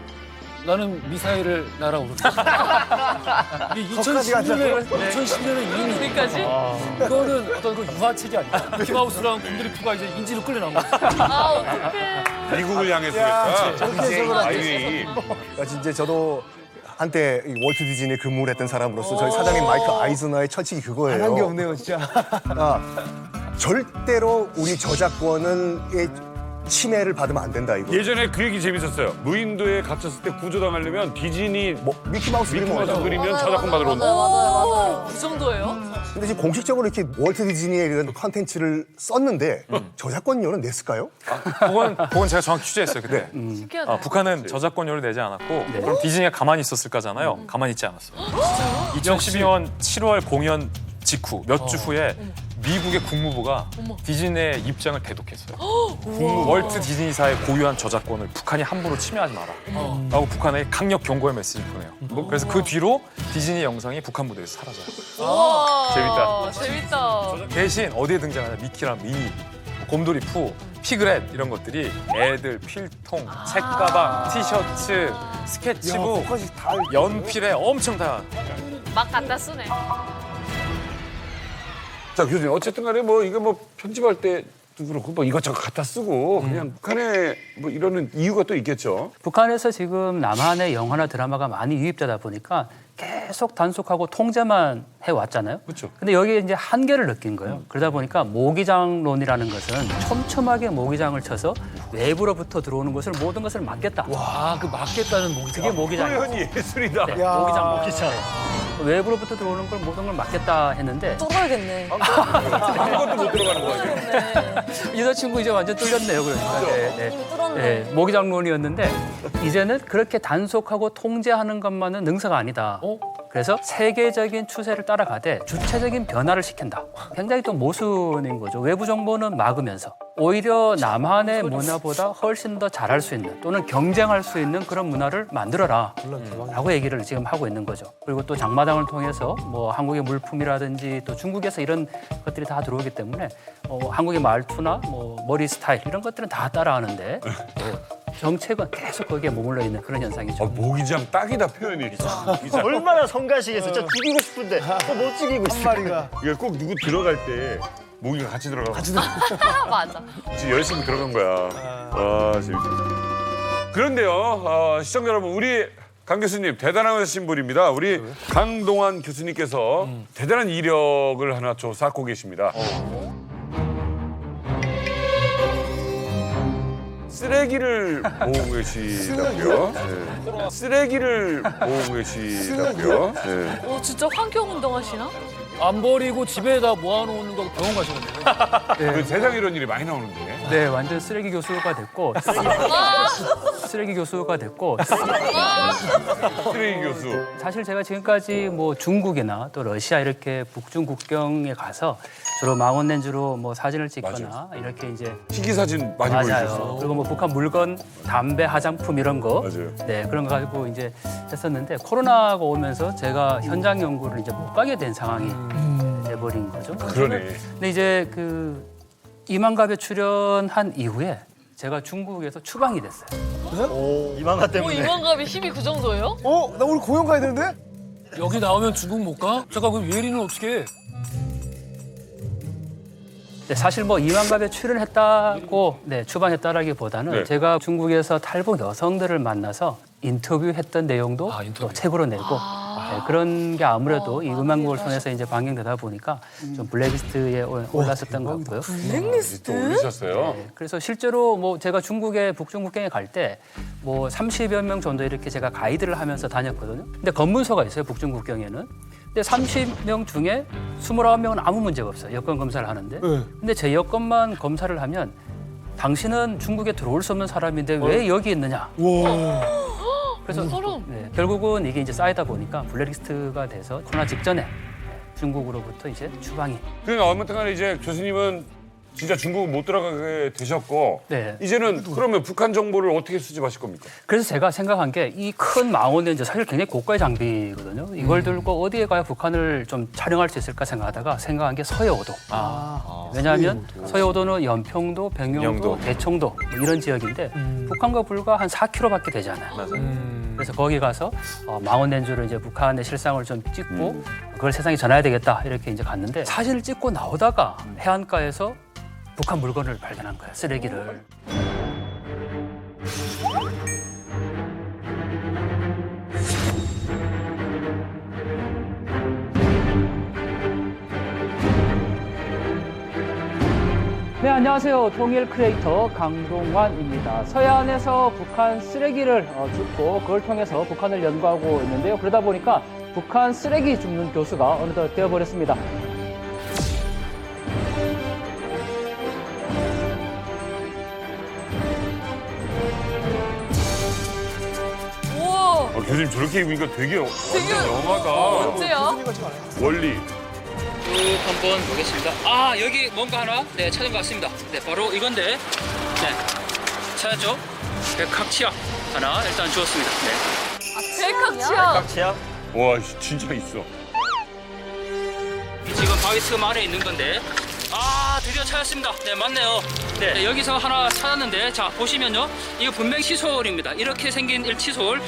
나는 미사일을 날아오르다. 이게 2010년에 이미 여기까지? 이거는 어떤 그 유화책이 아니야. 미키마우스랑 곰돌이푸가 이제 인지로 끌려 나온 거야. 아, 어떡해. 미국을 향해서 했다. 저렇게 마이웨이. 진짜 저도 한때 이 월트 디즈니에 근무를 했던 사람으로서 저희 사장님 마이크 아이즈너의 철칙이 그거예요. 안 한 게 없네요, 진짜. 절대로 우리 저작권은 침해를 받으면 안 된다 이거. 예전에 그 얘기 재밌었어요. 무인도에 갇혔을 때 구조당하려면 디즈니 미키마우스 그리면 저작권 받으러 온다. 맞아요. 그 정도예요? 근데 지금 공식적으로 이렇게 월트 디즈니의 이런 컨텐츠를 썼는데 저작권료는 냈을까요? 그건 제가 정확히 취재했어요 그때. 신기하다. 북한은 저작권료를 내지 않았고 그럼 디즈니가 가만히 있었을 거잖아요. 가만히 있지 않았어요. 2012년 7월 공연 직후 몇 주 후에 미국의 국무부가 디즈니의 입장을 대독했어요. 월트 디즈니사의 고유한 저작권을 북한이 함부로 침해하지 마라. 라고 북한에 강력 경고의 메시지를 보내요. 그래서 그 뒤로 디즈니 영상이 북한 무대에서 사라져요. 우와, 재밌다. 대신 어디에 등장하냐 미키랑 미니, 곰돌이 푸, 피그렛 이런 것들이 애들 필통, 책가방, 티셔츠, 스케치북, 연필에 엄청 다 막 갖다 쓰네. 자, 교수님 어쨌든 간에 뭐 이거 뭐 편집할 때도 그렇고 뭐 이것저것 갖다 쓰고 그냥 북한에 뭐 이러는 이유가 또 있겠죠. 북한에서 지금 남한의 영화나 드라마가 많이 유입되다 보니까 계속 단속하고 통제만 해왔잖아요. 그렇죠. 근데 여기에 이제 한계를 느낀 거예요. 그러다 보니까 모기장론이라는 것은 촘촘하게 모기장을 쳐서 외부로부터 들어오는 것을 모든 것을 막겠다. 와, 그 막겠다는 모기장. 그게 모기장이에요. 표현이 예술이다. 네, 모기장. 외부로부터 들어오는 걸 모든 걸 막겠다 했는데 뚫어야겠네. 아무것도 못 들어가는 거예요. 이 여자친구 이제 완전 뚫렸네요. 그러니까. 네, 이미 뚫었네. 네, 모기장론이었는데 이제는 그렇게 단속하고 통제하는 것만은 능사가 아니다. 그래서 세계적인 추세를 따라가되 주체적인 변화를 시킨다. 굉장히 또 모순인 거죠. 외부 정보는 막으면서 오히려 남한의 문화보다 훨씬 더 잘할 수 있는 또는 경쟁할 수 있는 그런 문화를 만들어라 라고 얘기를 지금 하고 있는 거죠. 그리고 또 장마당을 통해서 뭐 한국의 물품이라든지 또 중국에서 이런 것들이 다 들어오기 때문에 한국의 말투나 뭐 머리 스타일 이런 것들은 다 따라하는데 정책은 계속 거기에 머물러 있는 그런 현상이죠. 모기장 딱이다 표현이. 얼마나 성가시겠어. 진짜 죽이고 싶은데 못 죽이고 있어. 이게 꼭 누구 들어갈 때 모기가 같이 들어가. 맞아. 지금 열심히 들어간 거야. 아, 재밌다. 그런데요, 시청자 여러분, 우리 강 교수님 대단하신 분입니다. 우리 강동환 교수님께서 대단한 이력을 하나 쌓고 계십니다. 쓰레기를 모으고 계시다고요? 네. 쓰레기를 모으고 계시다고요? 네. 진짜 환경 운동하시나? 안 버리고 집에다 모아놓는 거 병원 가시는데. 그 세상에 이런 일이 많이 나오는데. 네, 완전 쓰레기 교수가 됐고 쓰레기 교수가 됐고 쓰레기 교수. 사실 제가 지금까지 뭐 중국이나 또 러시아 이렇게 북중 국경에 가서 주로 망원렌즈로 뭐 사진을 찍거나 이렇게 이제 희귀 사진 많이 보여주셨어요. 그리고 뭐 북한 물건, 담배, 화장품 이런 거 맞아요. 네, 그런 거 가지고 이제 했었는데 코로나가 오면서 제가 현장 연구를 이제 못 가게 된 상황이 돼버린 거죠. 그러네. 근데 이제 그 이만갑에 출연한 이후에 제가 중국에서 추방이 됐어요. 이만갑 때문에. 이만갑이 힘이 그 정도예요? 나 오늘 공연 가야 되는데? 여기 나오면 중국 못 가? 잠깐 그럼 예리는 어떻게 해? 네, 사실 뭐 이만갑에 출연했다고 추방했다라기보다는 네. 제가 중국에서 탈북 여성들을 만나서 인터뷰했던 내용도 또 책으로 내고 네, 그런 게 아무래도 이 음악곡을 통해서 이제 방영되다 보니까 좀 블랙리스트에 올랐었던 것 같고요. 블랙리스트 올리셨어요? 네, 그래서 실제로 뭐 제가 중국에 북중 국경에 갈 때 뭐 30여 명 정도 이렇게 제가 가이드를 하면서 다녔거든요. 근데 검문소가 있어요, 북중 국경에는. 근데 30명 중에 29명은 아무 문제가 없어요. 여권 검사를 하는데. 근데 제 여권만 검사를 하면 당신은 중국에 들어올 수 없는 사람인데 왜 여기 있느냐. 그래서 네, 결국은 이게 이제 쌓이다 보니까 블랙리스트가 돼서 코로나 직전에 중국으로부터 이제 추방이. 그러니까 아무튼간에 이제 교수님은 진짜 중국 못 들어가게 되셨고 네. 이제는 그러면 북한 정보를 어떻게 수집하실 겁니까? 그래서 제가 생각한 게 이 큰 망원렌즈 사실 굉장히 고가의 장비거든요. 이걸 들고 어디에 가야 북한을 좀 촬영할 수 있을까 생각한 게 서해오도. 왜냐하면 서해오도는 연평도, 백령도, 대청도 뭐 이런 지역인데 북한과 불과 한 4km밖에 되지 않아요. 그래서 거기 가서 망원렌즈로 이제 북한의 실상을 좀 찍고 그걸 세상에 전해야 되겠다 이렇게 이제 갔는데 사진을 찍고 나오다가 해안가에서 북한 물건을 발견한 거예요. 쓰레기를. 네, 안녕하세요. 통일 크리에이터 강동환입니다. 서해안에서 북한 쓰레기를 줍고 그걸 통해서 북한을 연구하고 있는데요. 그러다 보니까 북한 쓰레기 줍는 교수가 어느덧 되어버렸습니다. 우와. 교수님 저렇게 입으니까 되게 되게 영하다. 어때요? 원리. 쭉 한번 보겠습니다. 아, 여기 뭔가 하나 찾은 것 같습니다. 네, 바로 이건데 찾았죠? 백학치약 하나 일단 주었습니다. 네. 백학치약. 와 진짜 있어. 지금 바위스금 안에 있는 건데 드디어 찾았습니다. 네, 맞네요. 네, 여기서 하나 찾았는데 자 보시면요, 이거 분명 칫솔입니다. 이렇게 생긴 칫솔.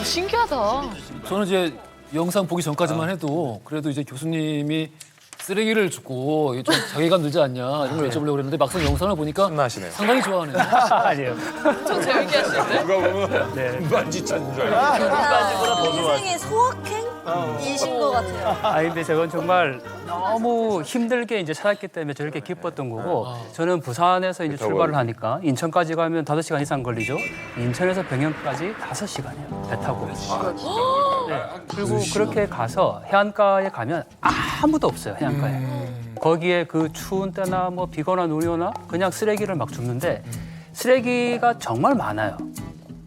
신기하다. 저는 이제 영상 보기 전까지만 해도 그래도 이제 교수님이 쓰레기를 줍고 좀 자괴감 들지 않냐 이런 걸 여쭤보려고 그랬는데 막상 영상을 보니까 상당히 좋아하네요. 아니에요. 엄청 재밌게 하시는데? 누가 보면 금반지 찾는 줄 알고. 인생의 소확행이신 것 같아요. 근데 저건 정말 너무 힘들게 이제 찾았기 때문에 저렇게 기뻤던 거고 저는 부산에서 이제 출발을 하니까 인천까지 가면 5시간 이상 걸리죠. 인천에서 병영까지 5시간이에요. 배 타고. 네. 그리고 그렇게 가서 해안가에 가면 아무도 없어요. 해안가에. 거기에 그 추운 때나 뭐 비거나 눈이 오나 그냥 쓰레기를 막 줍는데 쓰레기가 정말 많아요.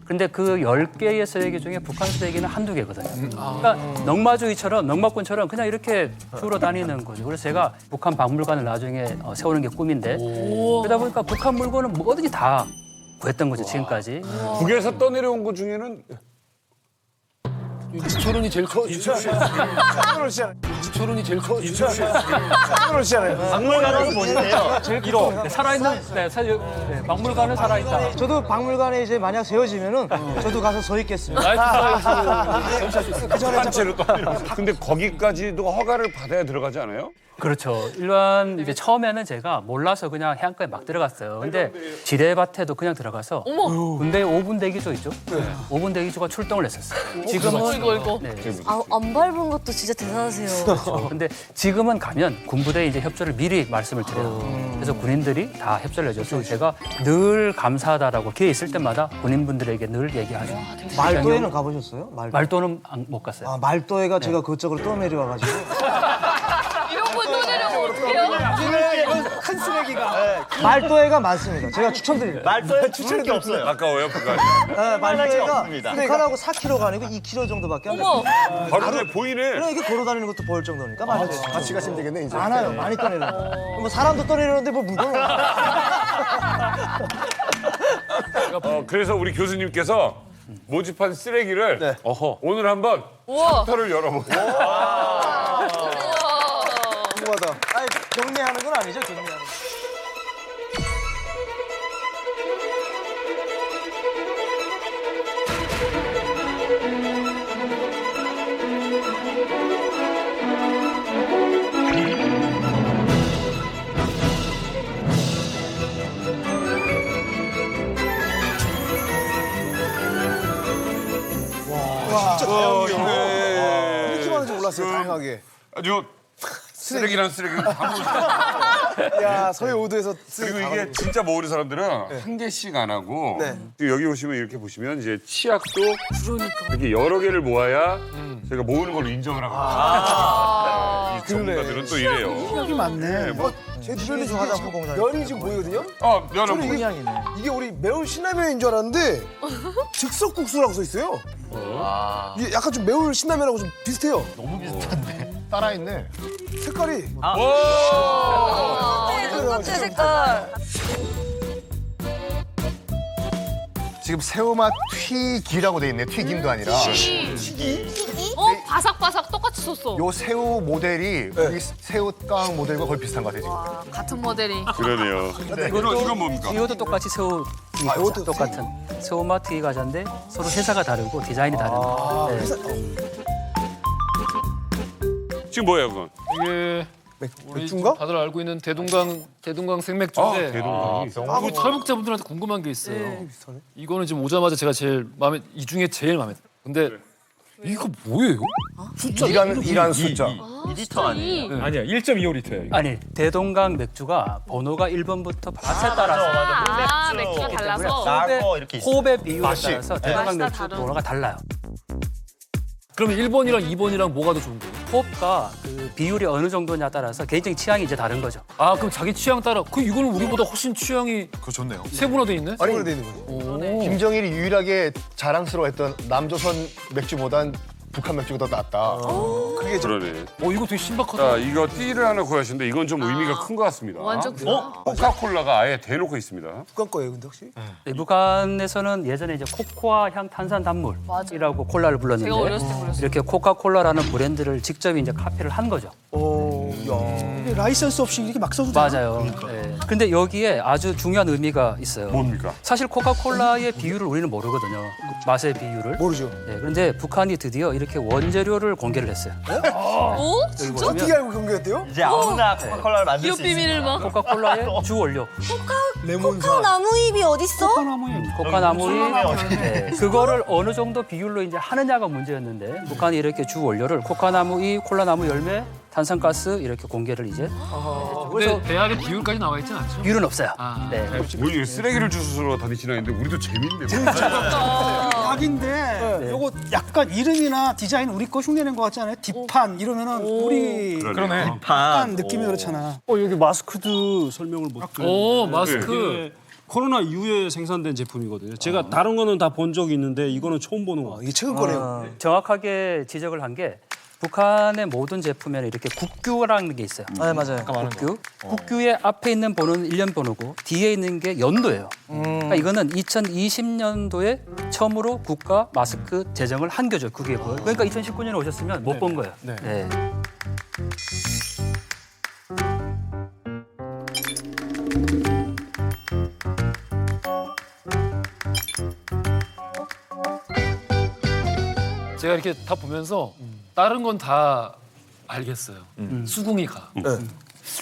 근데 그 10개의 쓰레기 중에 북한 쓰레기는 한두 개거든요. 그러니까 넉마꾼처럼 그냥 이렇게 주로 다니는 거죠. 그래서 제가 북한 박물관을 나중에 세우는 게 꿈인데 그러다 보니까 북한 물건은 뭐든지 다 구했던 거죠, 지금까지. 북에서 떠내려온 것 중에는 이철훈이 제일 커. 이철훈이 제일 커. 박물관은 뭐예요? 제일 1호. 살아있는, 박물관은 살아있다. 저도 박물관에 이제 만약 세워지면은 저도 가서 서 있겠습니다. 한 채로 떠내려온. 근데 거기까지도 허가를 받아야 들어가지 않아요? 그렇죠. 일반 이제 처음에는 제가 몰라서 그냥 해안가에 막 들어갔어요. 근데 지뢰밭에도 그냥 들어가서 군대 5분 대기조 있죠? 5분 대기조가 출동을 했었어요. 지금은 이거. 네. 안 밟은 것도 진짜 대단하세요. 그렇죠. 근데 지금은 가면 군부대에 이제 협조를 미리 말씀을 드려요. 그래서 군인들이 다 협조를 해줘서 제가 늘 감사하다라고 기회 있을 때마다 군인분들에게 늘 얘기하죠. 말도에는 가보셨어요? 말도는 못 갔어요. 아, 말도에가 제가 그쪽으로 떠내려와가지고. 이런 거 떠내려면 어떡해요? 큰 쓰레기가. 말도에가 많습니다. 제가 추천드립니다. 말도에 추천할 게 없어요. 가까워요, 북한이. 네, 말도에가 없습니다. 북한하고 4km가 아니고 2km 정도밖에 안 어머. 돼요. 바로 눈에 보이네. 그냥 이게 걸어다니는 것도 보일 정도니까 말도에. 같이 가시면 되겠네 이제. 많아요. 많이 떠내려요. 뭐 사람도 떠내려는데 뭐 물건을. 그래서 우리 교수님께서 모집한 쓰레기를 오늘 한번 우와. 셔터를 열어보세요. 궁금하다. 아니, 경매하는 건 아니죠? 경매하는 건. 진짜 다양해요. 이렇게 많은지 몰랐어요, 다양하게. 아주 쓰레기란 쓰레기를 다 모으시고. 야, 서해 5도에서 쓰레기 그리고 다 이게 가지고. 진짜 모으는 사람들은 한 개씩 안 하고 여기 보시면 이렇게 보시면 이제 치약도 이렇게 여러 개를 모아야 저희가 모으는 걸로 인정을 하거든요. 이 전문가들은 또 이래요. 여기 많네. 제 주변에 좀 화장품 공장. 면이 지금 보이거든요? 면은 저는 이게 우리 매운 신라면인 줄 알았는데 즉석국수라고 써 있어요. 이게 약간 좀 매운 신라면하고 좀 비슷해요. 너무 비슷한데. 따라했네. 색깔이. 똑같아, 색깔. 지금 새우맛 튀기라고 돼 있네. 튀김도 아니라. 바삭바삭 똑같이 썼어. 요 새우 모델이 우리 새우깡 모델과 거의 비슷한 것 같아요 지금. 같은 모델이. 그러네요. 이건 뭡니까? 이것도 똑같이 새우 과자, 똑같은 새우맛 튀기 과자인데 서로 회사가 다르고 디자인이 다릅니다. 지금 뭐예요, 그건? 이게 우리 맥주인가? 다들 알고 있는 대동강 생맥주인데 대동강이. 이거 탈북자분들한테 궁금한 게 있어요. 이거는 지금 오자마자 제가 이 중에 제일 마음에 들어요. 근데 이거 뭐예요? 숫자 이란 숫자. 2리터 아니에요? 아니야, 1.25리터예요. 아니 대동강 맥주가 번호가 1번부터 맛에 따라서 맥주가 달라서. 나고 이렇게 있어요. 호흡의 비율에 맛이. 따라서 대동강 맛이 다 맥주 다르네. 번호가 달라요. 그럼 1번이랑 2번이랑 뭐가 더 좋은 거예요? 호흡과 그 비율이 어느 정도냐에 따라서 개인적인 취향이 이제 다른 거죠. 아 그럼 자기 취향 따라 이거는 우리보다 훨씬 취향이 그거 좋네요. 세분화돼 있네? 아니, 돼 있는 거죠. 김정일이 유일하게 자랑스러워했던 남조선 맥주보단 북한 맥주가 더 낫다. 그게 좀 그러네. 이거 되게 신박하다. 자, 이거 띠를 하나 구하시는데 이건 좀 의미가 큰 것 같습니다. 완전 크다. 코카콜라가 아예 대놓고 있습니다. 북한 거예요, 근데 혹시? 네, 북한에서는 예전에 이제 코코아 향 탄산 단물이라고 콜라를 불렀는데 제가 어렸을 때 그랬어요. 이렇게 코카콜라라는 브랜드를 직접 이제 카피를 한 거죠. 이게 라이선스 없이 이렇게 막 써도 돼요? 맞아요. 네. 근데 여기에 아주 중요한 의미가 있어요. 뭡니까? 사실 코카콜라의 비율을 우리는 모르거든요. 맛의 비율을. 모르죠. 네, 그런데 북한이 드디어 이렇게 원재료를 공개를 했어요. 오? 여기 어떻게 보시면 알고 경계했대요? 이제 아무나 코카콜라를 만들 기업 수 있어요. 비밀을 막. 코카콜라의 주 원료. 코카 나무잎이 어딨어? 코카나무잎. 네, 그거를 어느 정도 비율로 이제 하느냐가 문제였는데 북한이 이렇게 주 원료를 코카나무잎, 콜라나무 열매, 탄산가스 이렇게 공개를 이제. 근데 대학의 비율까지 나와 있진 않죠? 비율은 없어요. 네. 우리 쓰레기를 주스러 다니시나 했는데 우리도 재밌네. 약인데 요거 약간 이름이나 디자인 우리 거 흉내낸 것 같지 않아요? 딥판 이러면은 우리 그러네. 약간 느낌이 그렇잖아. 여기 마스크도 설명을 못 오 마스크. 코로나 이후에 생산된 제품이거든요. 제가 다른 거는 다 본 적이 있는데 이거는 처음 보는 거 같아요. 이게 최근 거네요. 정확하게 지적을 한 게 북한의 모든 제품에는 이렇게 국규라는 게 있어요. 네, 맞아요. 국규. 국규의 앞에 있는 번호는 1년 번호고 뒤에 있는 게 연도예요. 그러니까 이거는 2020년도에 처음으로 국가 마스크 제정을 한 거죠. 그게 뭐예요? 그러니까 2019년에 오셨으면 못 본 거예요. 네. 제가 이렇게 다 보면서 다른 건 다 알겠어요. 수긍이 가. 근데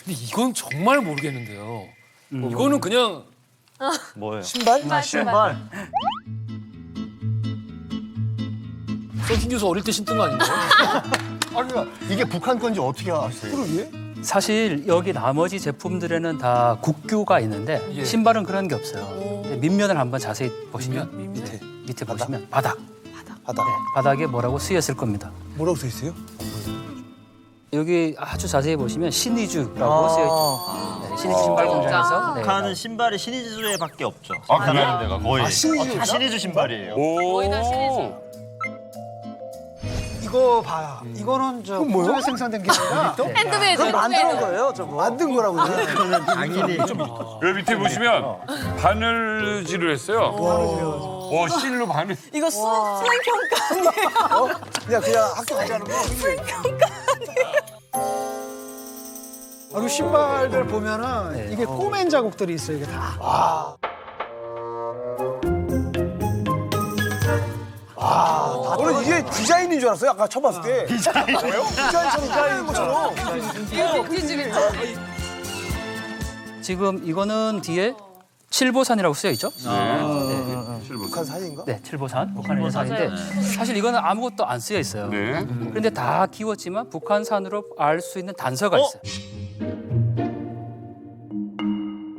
이건 정말 모르겠는데요. 이거는 그냥 뭐예요? 신발? 신발. 서진 교수 어릴 때 신던 거 아닌가요? 아니, 이게 북한 건지 어떻게 아세요? 사실 여기 나머지 제품들에는 다 국규가 있는데 예. 신발은 그런 게 없어요. 밑면을 한번 자세히 보시면 밑에 보시면 바닥. 바닥. 네, 바닥에 뭐라고 쓰였을 겁니다. 뭐라고 써 있어요? 여기 아주 자세히 보시면 신의주라고 쓰여 있죠. 네, 신의주 신발 공장에서 네, 북한은 신발이 신의주에밖에 없죠. 아, 그래요? 생산하는 데가 거의. 신의주가? 다 신의주 신발이에요. 거의 다 신이지. 이거 봐요. 이거는 저 공장에 생산된 게 아니라 핸드메이드. 그건 만드는 핸드메이드. 거예요, 저거. 만든 거라고요? 당연히. 여기 밑에 보시면 바늘질을 했어요. 와, 실로 바늘. 이거 수행평가 아니에요? 그냥 학교 가자는 거. 그리고 신발들 보면은 이게 꼬맨 자국들이 있어요. 이게 다. 저는 이게 디자인인 줄 알았어요. 아까 처음 봤을 때. 디자인이에요? 디자인인 것처럼. 이거 빈티지겠죠? 지금 이거는 뒤에 칠보산이라고 쓰여 있죠. 북한 사진인가? 네, 칠보산 북한의 산인데 사실 이거는 아무것도 안 쓰여 있어요. 네. 그런데 다 기웠지만 북한산으로 알 수 있는 단서가 있어요.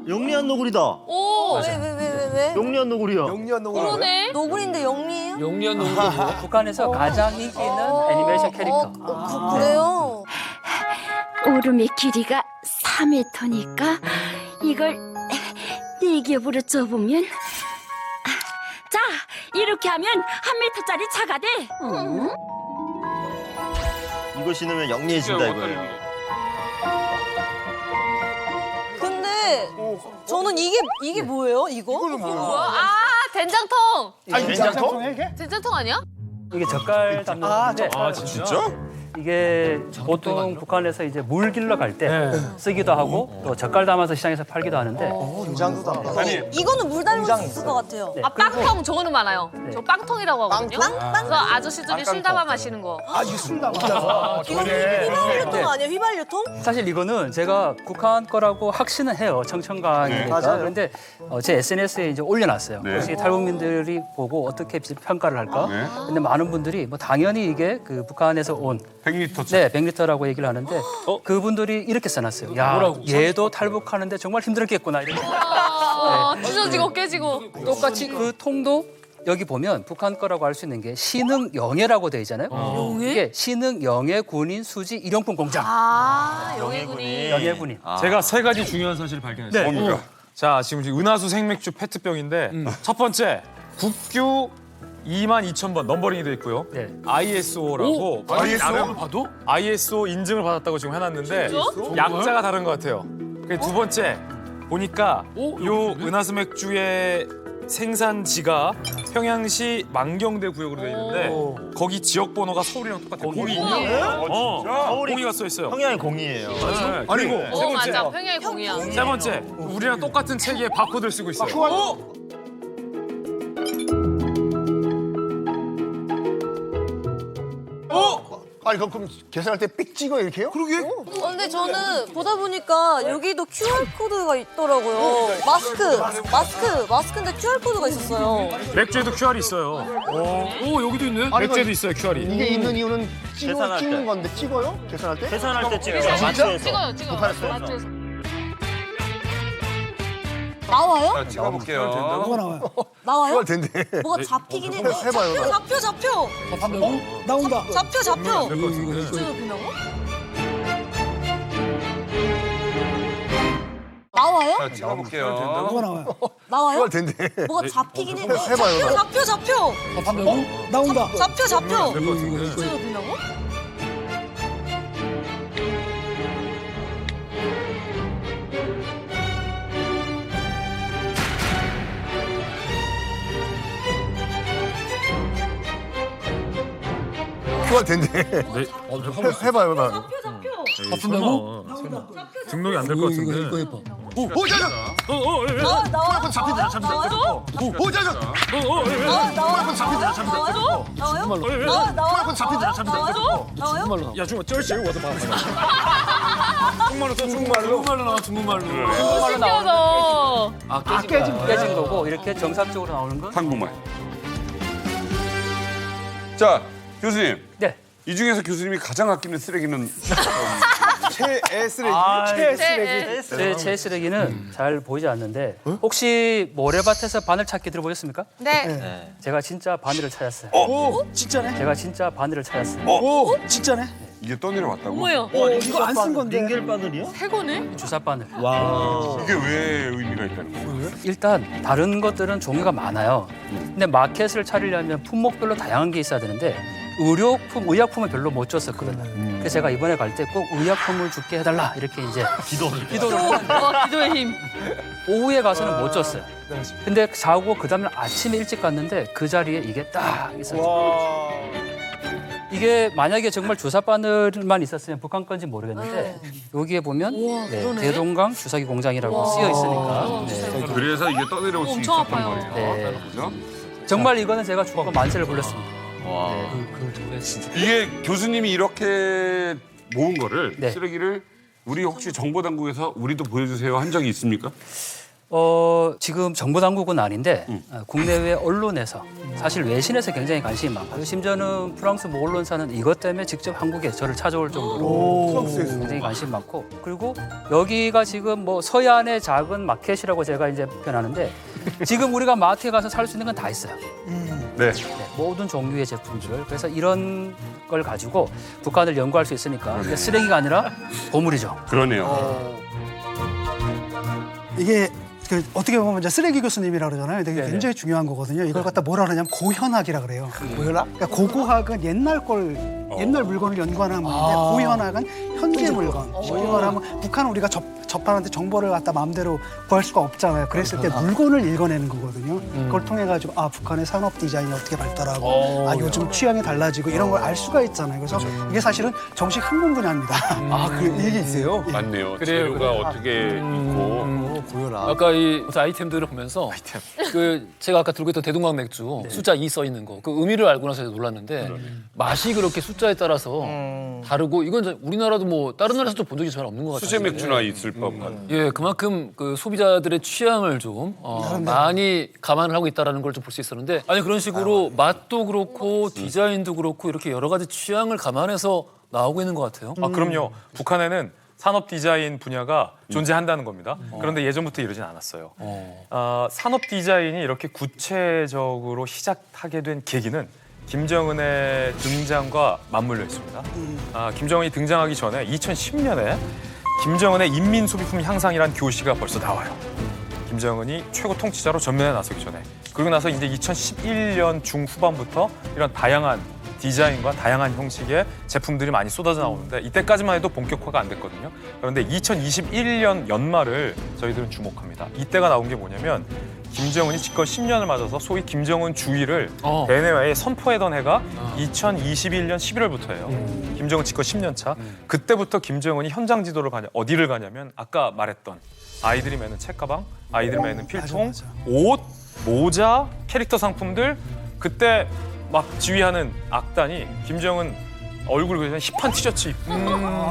영리한 노구리다. 오. 왜? 영리한 노구리요. 영리한 노구. 그러네. 노블인데 영리예요? 영리한 농구. 북한에서 가장 인기 있는 애니메이션 캐릭터. 그래요? 오름의 길이가 4m니까 이걸 4겹으로 쪄보면 자, 이렇게 하면 1m짜리 차가 돼. 이거 신으면 영리해진다 이거예요. 근데 저는 이게 뭐예요? 이거? 뭐야? 아, 된장통. 된장통 이게? 된장통 아니야? 이게 젓갈 담는 건데 진짜? 이게 보통 북한에서 이제 물 길러 갈 때 쓰기도 하고 또 젓갈 담아서 시장에서 팔기도 하는데 김장도 담아. 이거는 물 닮을 수 있을 것 같아요. 네, 아, 빵통 저거는 많아요. 저 빵통이라고 하거든요. 그래서 아저씨들이 술 담아 마시는 거. 아, 이게 술 담아. 이거 휘발유통 아니에요? 휘발유통? 사실 이거는 제가 북한 거라고 확신은 해요. 청천강이니까. 그런데 제 SNS에 이제 올려놨어요. 네. 혹시 탈북민들이 보고 어떻게 평가를 할까? 근데 많은 분들이 뭐 당연히 이게 그 북한에서 온 100리터. 네, 100리터라고 얘기를 하는데 그분들이 이렇게 써놨어요. 야, 얘도 탈북하는데 정말 힘들었겠구나. 이렇게. 찢어지고 깨지고. 똑같이 그 통도 여기 보면 북한 거라고 알 수 있는 게 신흥 영예라고 돼 있잖아요. 이게 신흥 영예 군인 수지 일용품 공장. 아, 영예군이. 영예군인. 제가 세 가지 중요한 사실을 발견했어요. 뭡니까? 자, 지금 은하수 생맥주 페트병인데 첫 번째 국규 22,000번 넘버링이 돼 있고요. 네. ISO라고 ISO? 봐도? ISO 인증을 받았다고 지금 해놨는데 약자가 다른 것 같아요. 그리고 두 번째 보니까 요 은하수 맥주의 생산지가 평양시 망경대 구역으로 돼 있는데 거기 지역 번호가 서울이랑 똑같아요. 거기 공이가 써 있어요. 평양의 공이에요. 네. 그리고 세 번째, 맞아. 평양의 공이야. 세 번째 우리랑 똑같은 책에 바코드를 쓰고 있어요. 아니, 그럼 계산할 때 삑 찍어 이렇게요? 그러게. 근데 저는 보다 보니까 여기도 QR코드가 있더라고요. 마스크인데 QR코드가 있었어요. 맥주에도 QR이 있어요. 오, 여기도 있네. 맥주에도 있어요 QR이. 이게 있는 이유는 계산할 때. 찍는 건데 찍어요? 계산할 때? 계산할 때 찍어요. 진짜? 마트에서. 찍어요. 마트에서. 나와요? 자, 찍어볼게요. 뭐가 나와요? 나와요? 그걸 된대. 뭐가 잡히긴 해. 해봐요. 잡혀. 나온다. 잡혀. 나와요? 자, 찍어볼게요. 뭐가 나와요? 나와요? 그걸 된대. 뭐가 잡히긴 해. 해봐요. 잡혀. 나온다. 잡혀. 그걸 된대. 해봐요. 아픈다고? 등록이 안 될 것 같은데. 오, 자, 나와요. 잡힌다. 나와요? 오자자. 나와요? 잡힌다. 나와요? 나와요? 야, 좀 쩔지, 와서 봐. 중국말로 써, 중국말로 나와, 중국말로. 신기하다. 깨진 거고 이렇게 정상적으로 나오는 건 한국말. 자, 교수님. 네. 이 중에서 교수님이 가장 아끼는 쓰레기는 최애 쓰레기. 최애 쓰레기. 제 쓰레기는 잘 보이지 않는데 혹시 모래밭에서 바늘 찾기 들어보셨습니까? 네. 제가 진짜 바늘을 찾았어요. 진짜네? 제가 진짜 바늘을 찾았어요. 오, 진짜네? 이게 떠내려왔다고? 뭐예요? 이거 안 쓴 건데. 링겔 바늘이요? 새 거네? 주사 바늘. 이게 왜 의미가 있다는 거예요? 일단 다른 것들은 종류가 많아요. 근데 마켓을 차리려면 품목별로 다양한 게 있어야 되는데 의약품을 별로 못 줬었거든요. 그래서 제가 이번에 갈 때 꼭 의약품을 줄게 해달라 이렇게 이제 기도를 했는데 기도의 힘. 오후에 가서는 못 줬어요. 근데 자고 그 다음날 아침에 일찍 갔는데 그 자리에 이게 딱 있었죠. 이게 만약에 정말 주사 바늘만 있었으면 북한 건지 모르겠는데 여기에 보면 대동강 주사기 공장이라고 쓰여 있으니까 그래서 이게 떠내려올 수 엄청 있었단 아파요. 말이에요. 네. 그죠? 정말 이거는 제가 죽고 만세를 불렀습니다. 이게 교수님이 이렇게 모은 거를 네. 쓰레기를 우리 혹시 정보당국에서 우리도 보여주세요 한 적이 있습니까? 지금 정보 당국은 아닌데 국내외 언론에서 사실 외신에서 굉장히 관심이 많고 심지어는 프랑스 모 언론사는 이것 때문에 직접 한국에 저를 찾아올 정도로 프랑스에서. 굉장히 관심이 많고 그리고 여기가 지금 뭐 서해안의 작은 마켓이라고 제가 이제 표현하는데 지금 우리가 마트에 가서 살 수 있는 건 다 있어요. 네. 모든 종류의 제품들을 그래서 이런 걸 가지고 북한을 연구할 수 있으니까 이게 쓰레기가 아니라 보물이죠. 그러네요. 이게 그 어떻게 보면 이제 쓰레기 교수님이라 그러잖아요. 되게 굉장히 중요한 거거든요. 이걸 갖다 뭐라 그러냐면 고현학이라 그래요. 고현학? 그러니까 고고학은 옛날 물건을 연구하는 건데 고현학은 현재 물건. 쉽게 말하면 북한은 우리가 접하는데 정보를 갖다 마음대로 구할 수가 없잖아요. 그랬을 때 물건을 읽어내는 거거든요. 그걸 통해 가지고 북한의 산업 디자인이 어떻게 발달하고 요즘 취향이 달라지고 이런 걸 알 수가 있잖아요. 그래서 이게 사실은 정식 학문 분야입니다. 그 얘기 있어요? 맞네요. 그래요, 재료가 그래요. 어떻게 있고. 고현학. 아까 이 아이템들을 보면서 그 제가 아까 들고 있던 대동강 맥주 숫자 2 써 있는 거 그 의미를 알고 나서 놀랐는데 맛이 그렇게 숫자에 따라서 다르고 이건 우리나라도 뭐 다른 나라에서 좀 본 적이 잘 없는 것 같아요. 수제 맥주나 있을 법한. 예, 그만큼 그 소비자들의 취향을 좀 많이 감안을 하고 있다라는 걸 좀 볼 수 있었는데 아니 그런 식으로 맛도 그렇고 디자인도 그렇고 이렇게 여러 가지 취향을 감안해서 나오고 있는 것 같아요. 그럼요. 북한에는 산업 디자인 분야가 존재한다는 겁니다. 그런데 예전부터 이러진 않았어요. 산업 디자인이 이렇게 구체적으로 시작하게 된 계기는 김정은의 등장과 맞물려 있습니다. 김정은이 등장하기 전에 2010년에 김정은의 인민소비품 향상이라는 교시가 벌써 나와요. 김정은이 최고 통치자로 전면에 나서기 전에. 그러고 나서 이제 2011년 중후반부터 이런 다양한 디자인과 다양한 형식의 제품들이 많이 쏟아져 나오는데 이때까지만 해도 본격화가 안 됐거든요. 그런데 2021년 연말을 저희들은 주목합니다. 이때가 나온 게 뭐냐면 김정은이 집권 10년을 맞아서 소위 김정은 주의를 대내외에 선포하던 해가 2021년 11월부터예요. 김정은 집권 10년 차. 그때부터 김정은이 현장 지도를 어디를 가냐면 아까 말했던 아이들이 매는 책가방, 아이들이 매는 필통, 옷, 모자, 캐릭터 상품들 그때 막 지휘하는 악단이 김정은 얼굴 그리는 힙한 티셔츠 입고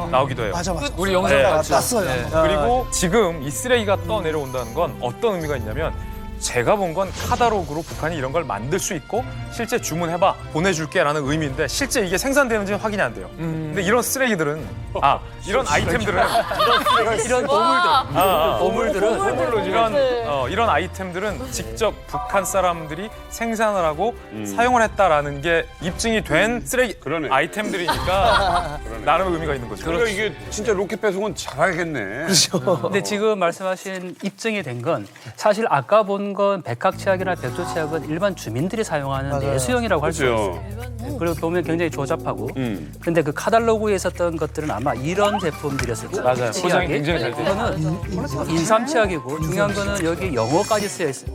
나오기도 해요. 맞아. 우리 영상 봤죠? 봤어요. 그리고 지금 이 쓰레기가 떠내려온다는 건 어떤 의미가 있냐면 제가 본 건 카탈로그로 북한이 이런 걸 만들 수 있고 실제 주문해봐 보내줄게라는 의미인데 실제 이게 생산되는지는 확인이 안 돼요. 근데 이런 쓰레기들은 이런 아이템들은 이런 보물들은 이런 아이템들은 직접 북한 사람들이 생산을 하고 사용을 했다라는 게 입증이 된 쓰레기 아이템들이니까 나름 의미가 있는 거죠. 그러니까 이게 진짜 로켓 배송은 잘하겠네. 그렇죠. 근데 지금 말씀하신 입증이 된 건 사실 아까 본 건 백학치약이나 백조치약은 일반 주민들이 사용하는 내수용이라고 할 수 있어요. 그리고 보면 굉장히 조잡하고. 근데 그 카탈로그에 있었던 것들은 아마 이런 제품들이었을 거예요. 맞아요. 포장이 굉장히 잘 돼요. 이거는 인삼치약이고 중요한 거는 여기 영어까지 쓰여 있어요.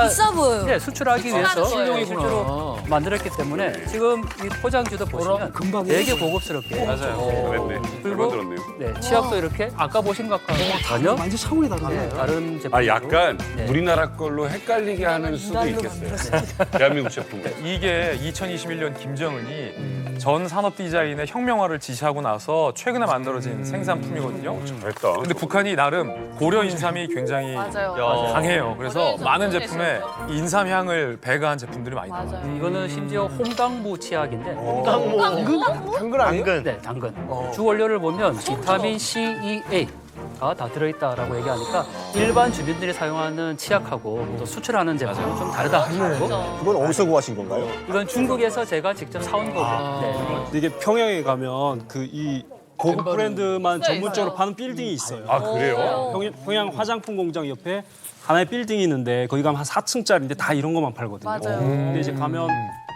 비싸 보여요. 네, 수출하기 위해서 거예요. 실제로 만들었기 때문에 지금 이 포장지도 보시면 되게 고급스럽게. 맞아요. 네. 그리고 들었네요. 네, 치약도 이렇게 아까 보신 것과는 전혀 완전 차원이 다르네. 다른 제품. 아 약간 네. 우리나라 걸로 헷갈리게 하는 수도 있겠어요. 대한민국 제품. 이게 2021년 김정은이 전 산업 디자인의 혁명화를 지시하고 나서 최근에 만들어진 생산품이거든요. 잘했다. 근데 북한이 나름 고려 인삼이 굉장히 맞아요. 강해요. 그래서 고려 많은 인삼 제품에 인삼향을 배가한 제품들이 많이 나와요. 이거는 심지어 홍당무 치약인데. 당근. 네, 당근. 주 원료를 보면 비타민 C, E, A가 다 들어있다라고 얘기하니까 일반 주민들이 사용하는 치약하고 또 수출하는 제품은 좀 다르다. 그건 어디서 구하신 건가요? 이건 중국에서 제가 직접 사온 거고요. 네. 근데 이게 평양에 가면 그 이 고급 브랜드만 전문적으로 파는 빌딩이 있어요. 아 그래요? 평양 화장품 공장 옆에 하나의 빌딩이 있는데 거기 가면 한 4층짜리인데 다 이런 것만 팔거든요. 맞아요. 근데 이제 가면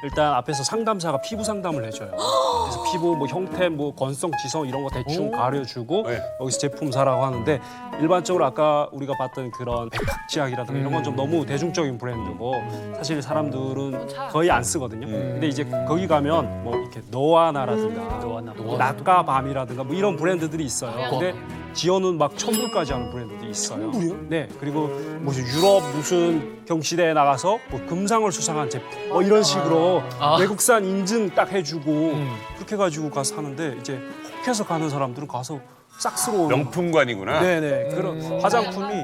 일단 앞에서 상담사가 피부 상담을 해줘요. 그래서 피부 뭐 형태, 뭐 건성, 지성 이런 거 대충 가려주고 여기서 제품 사라고 하는데 일반적으로 아까 우리가 봤던 그런 백탁치약이라든가 이런 건 좀 너무 대중적인 브랜드고 사실 사람들은 거의 안 쓰거든요. 근데 이제 거기 가면 뭐 이렇게 노아나라든가 낮과 밤이라든가 뭐 이런 브랜드들이 있어요. 근데 지어는 막 1,000불까지 하는 브랜드도 있어요. 1,000불이요? 네. 그리고 무슨 유럽 무슨 경시대에 나가서 뭐 금상을 수상한 제품 뭐 이런 식으로 외국산 인증 딱 해주고 그렇게 해가지고 가서 하는데 이제 혹해서 가는 사람들은 가서 싹스러운 명품관이구나. 네네 그런 화장품이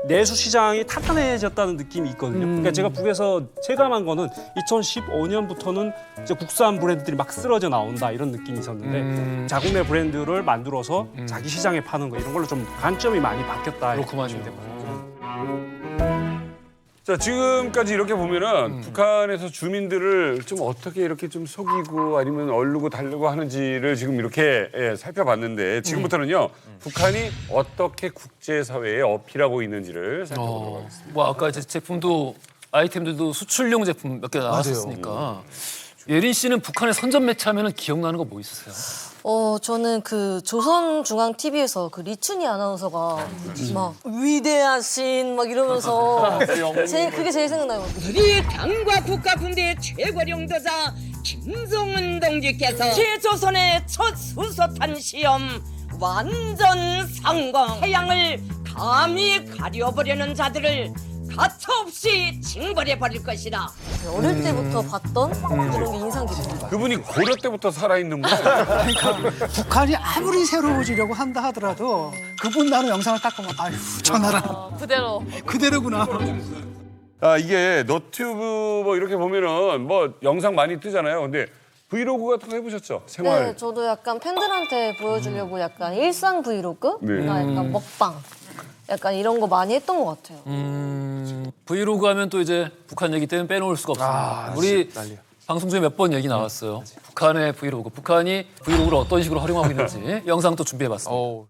내수 시장이 탄탄해졌다는 느낌이 있거든요. 그러니까 제가 북에서 체감한 거는 2015년부터는 이제 국산 브랜드들이 막 쓰러져 나온다 이런 느낌이 있었는데 자국내 브랜드를 만들어서 자기 시장에 파는 거 이런 걸로 좀 관점이 많이 바뀌었다. 그렇구만요. 자 지금까지 이렇게 보면은 북한에서 주민들을 좀 어떻게 이렇게 좀 속이고 아니면 얼르고 달르고 하는지를 지금 이렇게 살펴봤는데 지금부터는요 북한이 어떻게 국제사회에 어필하고 있는지를 살펴보도록 하겠습니다. 뭐 아까 이제 제품도 아이템들도 수출용 제품 몇 개 나왔었으니까 예린 씨는 북한에 선전 매치하면 기억나는 거 뭐 있으세요? 저는 그 조선중앙TV에서 그 리춘희 아나운서가 막 위대하신 막 이러면서 그게 제일 생각나요. 우리 당과 국가 군대의 최고령도자 김정은 동지께서 제조선의 첫 수소탄 시험 완전 성공. 태양을 감히 가려보려는 자들을 가차없이 징벌해버릴 것이다. 어릴 때부터 봤던 그런 게 인상 깊어요. 그분이 고려 때부터 살아있는 분. 그러니까 북한이 아무리 새로워지려고 한다 하더라도 그분 나는 영상을 딱 보면 아휴 저 나라 그대로구나. 아 이게 너튜브 뭐 이렇게 보면은 뭐 영상 많이 뜨잖아요. 근데 브이로그 같은 거 해보셨죠? 생활. 네, 저도 약간 팬들한테 보여주려고 약간 일상 브이로그? 네. 약간 먹방. 약간 이런 거 많이 했던 것 같아요. 브이로그 하면 또 이제 북한 얘기 때문에 빼놓을 수가 없습니다. 우리 방송 중에 몇 번 얘기 나왔어요. 북한의 브이로그, 북한이 브이로그를 어떤 식으로 활용하고 있는지 영상 또 준비해봤습니다.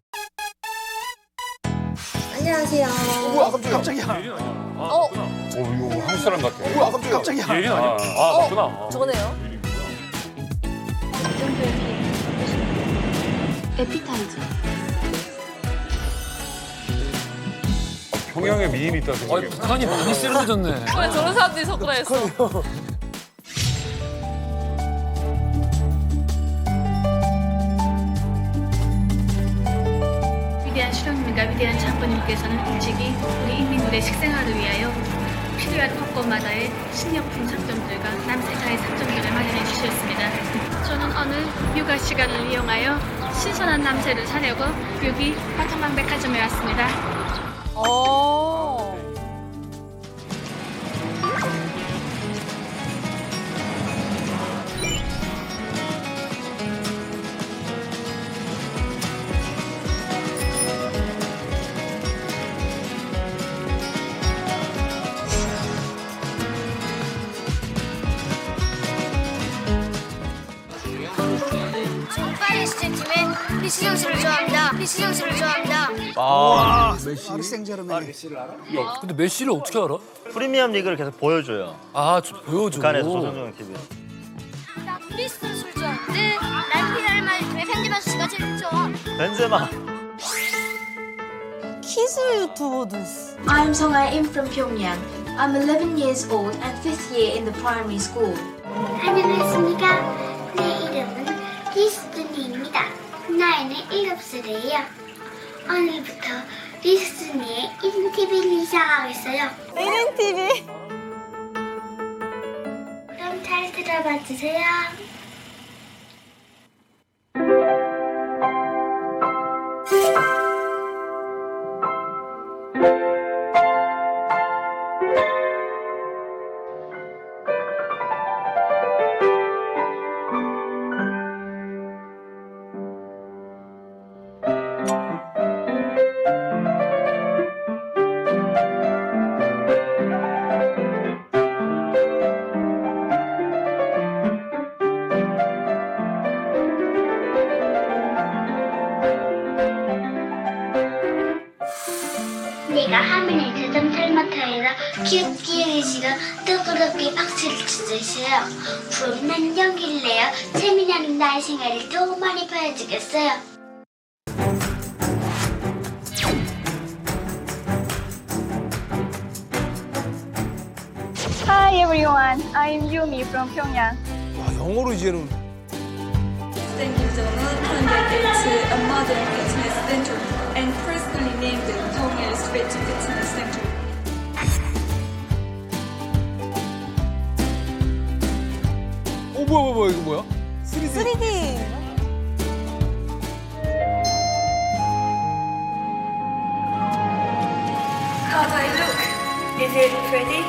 안녕하세요. 우와 깜짝이야. 이거 한국 사람 같아. 우와 깜짝이야. 예린 아니야? 맞구나. 저거네요. 에피타이저. 평양에 미인이 있다 생각해. 북한이 많이 세련해졌네. 그래 저런 사람들이 섞으라 했어. 위대한 실령님과 위대한 장군님께서는 일찍이 우리 인민들의 식생활을 위하여 필요한 곳곳마다의 식료품 상점들과 남세카의 상점들을 마련해 주셨습니다. 저는 오늘 육아 시간을 이용하여 신선한 남새를 사려고 여기 화통방 백화점에 왔습니다. 파리 시즌팀의 피시정 씨를 좋아합니다. 피시정 씨를 좋아합니다. 파리 생제르맹. 야, 근데 메시를 어떻게 알아? 프리미엄 리그를 계속 보여줘요. 보여줘. 북한에서 조선중앙 TV. 나 크리스를 좋아하는데 난 피날 마드리드의 벤제마 씨가 제일 좋아. 벤제마. 키즈 유튜버도 있어. I'm Song-I am from Pyongyang. I'm 11 years old and 5th year in the primary school. 안녕하십니까. 내 이름은 리스준이입니다. 나이는 7살이에요. 오늘부터 리스준이의 1인 TV를 시작하겠어요. 1인 TV? 그럼 잘 들어봐 주세요. 내가 화면에 자동차마타에서 귀엽게 지가 뜨겁게 박수를 치고 있어요. 그럼 난 연기를 해요. 재미나는 나의 생활을 더 많이 보여주겠어요. Hi everyone, I'm Yumi from Pyongyang. 와, 영어로 이제는. 기정은 현재 it's a modern fitness center and personally named Pyongyang Street Fitness Center. 뭐야 이거 뭐야? 3D. How do I look? Is it pretty?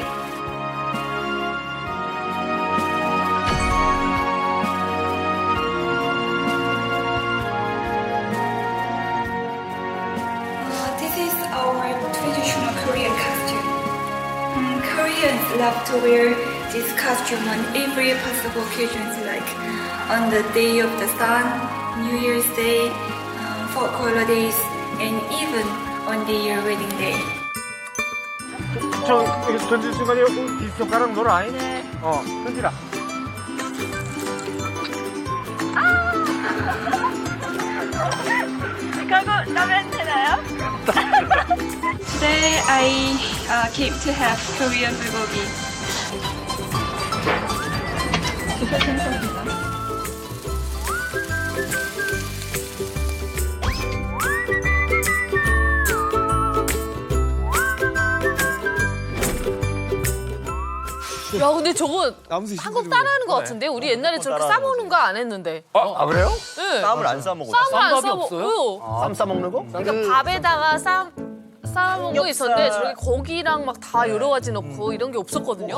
This is our traditional Korean costume. Koreans love to wear this costume on every possible occasions, like on the day of the sun, New Year's Day, folk holidays, and even on their wedding day. 저 여기서 던질 순간에 이 손가락 놀아 아니네. 던지라. 이거 나면 되나요? Today I came to have Korean bulgogi. 야 근데 저거 한국 따라하는 것 같은데? 우리 옛날에 저렇게 싸먹는 거 안 했는데. 아 그래요? 네. 쌈을 안 싸먹어. 쌈을 안 쌈밥이 싸먹어요. 쌈 싸먹는 거? 그러니까 밥에다가 싸먹는 거 있었는데 저렇게 고기랑 막 다 여러 가지 넣고 이런 게 없었거든요.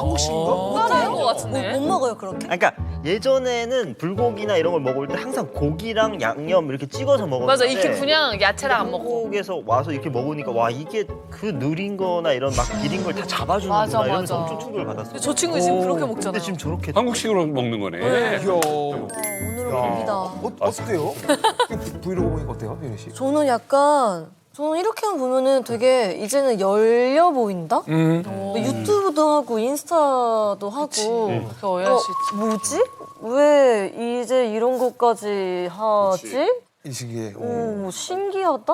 따라하는 것 같은데. 못 먹어요 그렇게? 그러니까 예전에는 불고기나 이런 걸 먹을 때 항상 고기랑 양념 이렇게 찍어서 먹었는데 맞아, 이렇게 그냥 야채랑 안 먹고. 한국에서 와서 이렇게 먹으니까 와 이게 그 느린 거나 이런 막 비린 걸 다 잡아주는구나 맞아, 이러면서 맞아. 엄청 충격을 받았어요. 저 친구 지금 그렇게 먹잖아요. 근데 지금 저렇게 한국식으로 먹는 거네. 네. 귀여워. 오늘은 봅니다. 어때요? 브이로그 보니까 어때요, 비니 씨? 저는 이렇게만 보면은 되게 이제는 열려 보인다? 뭐 유튜브도 하고 인스타도 하고 뭐지? 왜 이제 이런 것까지 하지? 이 시기에. 오, 신기하다.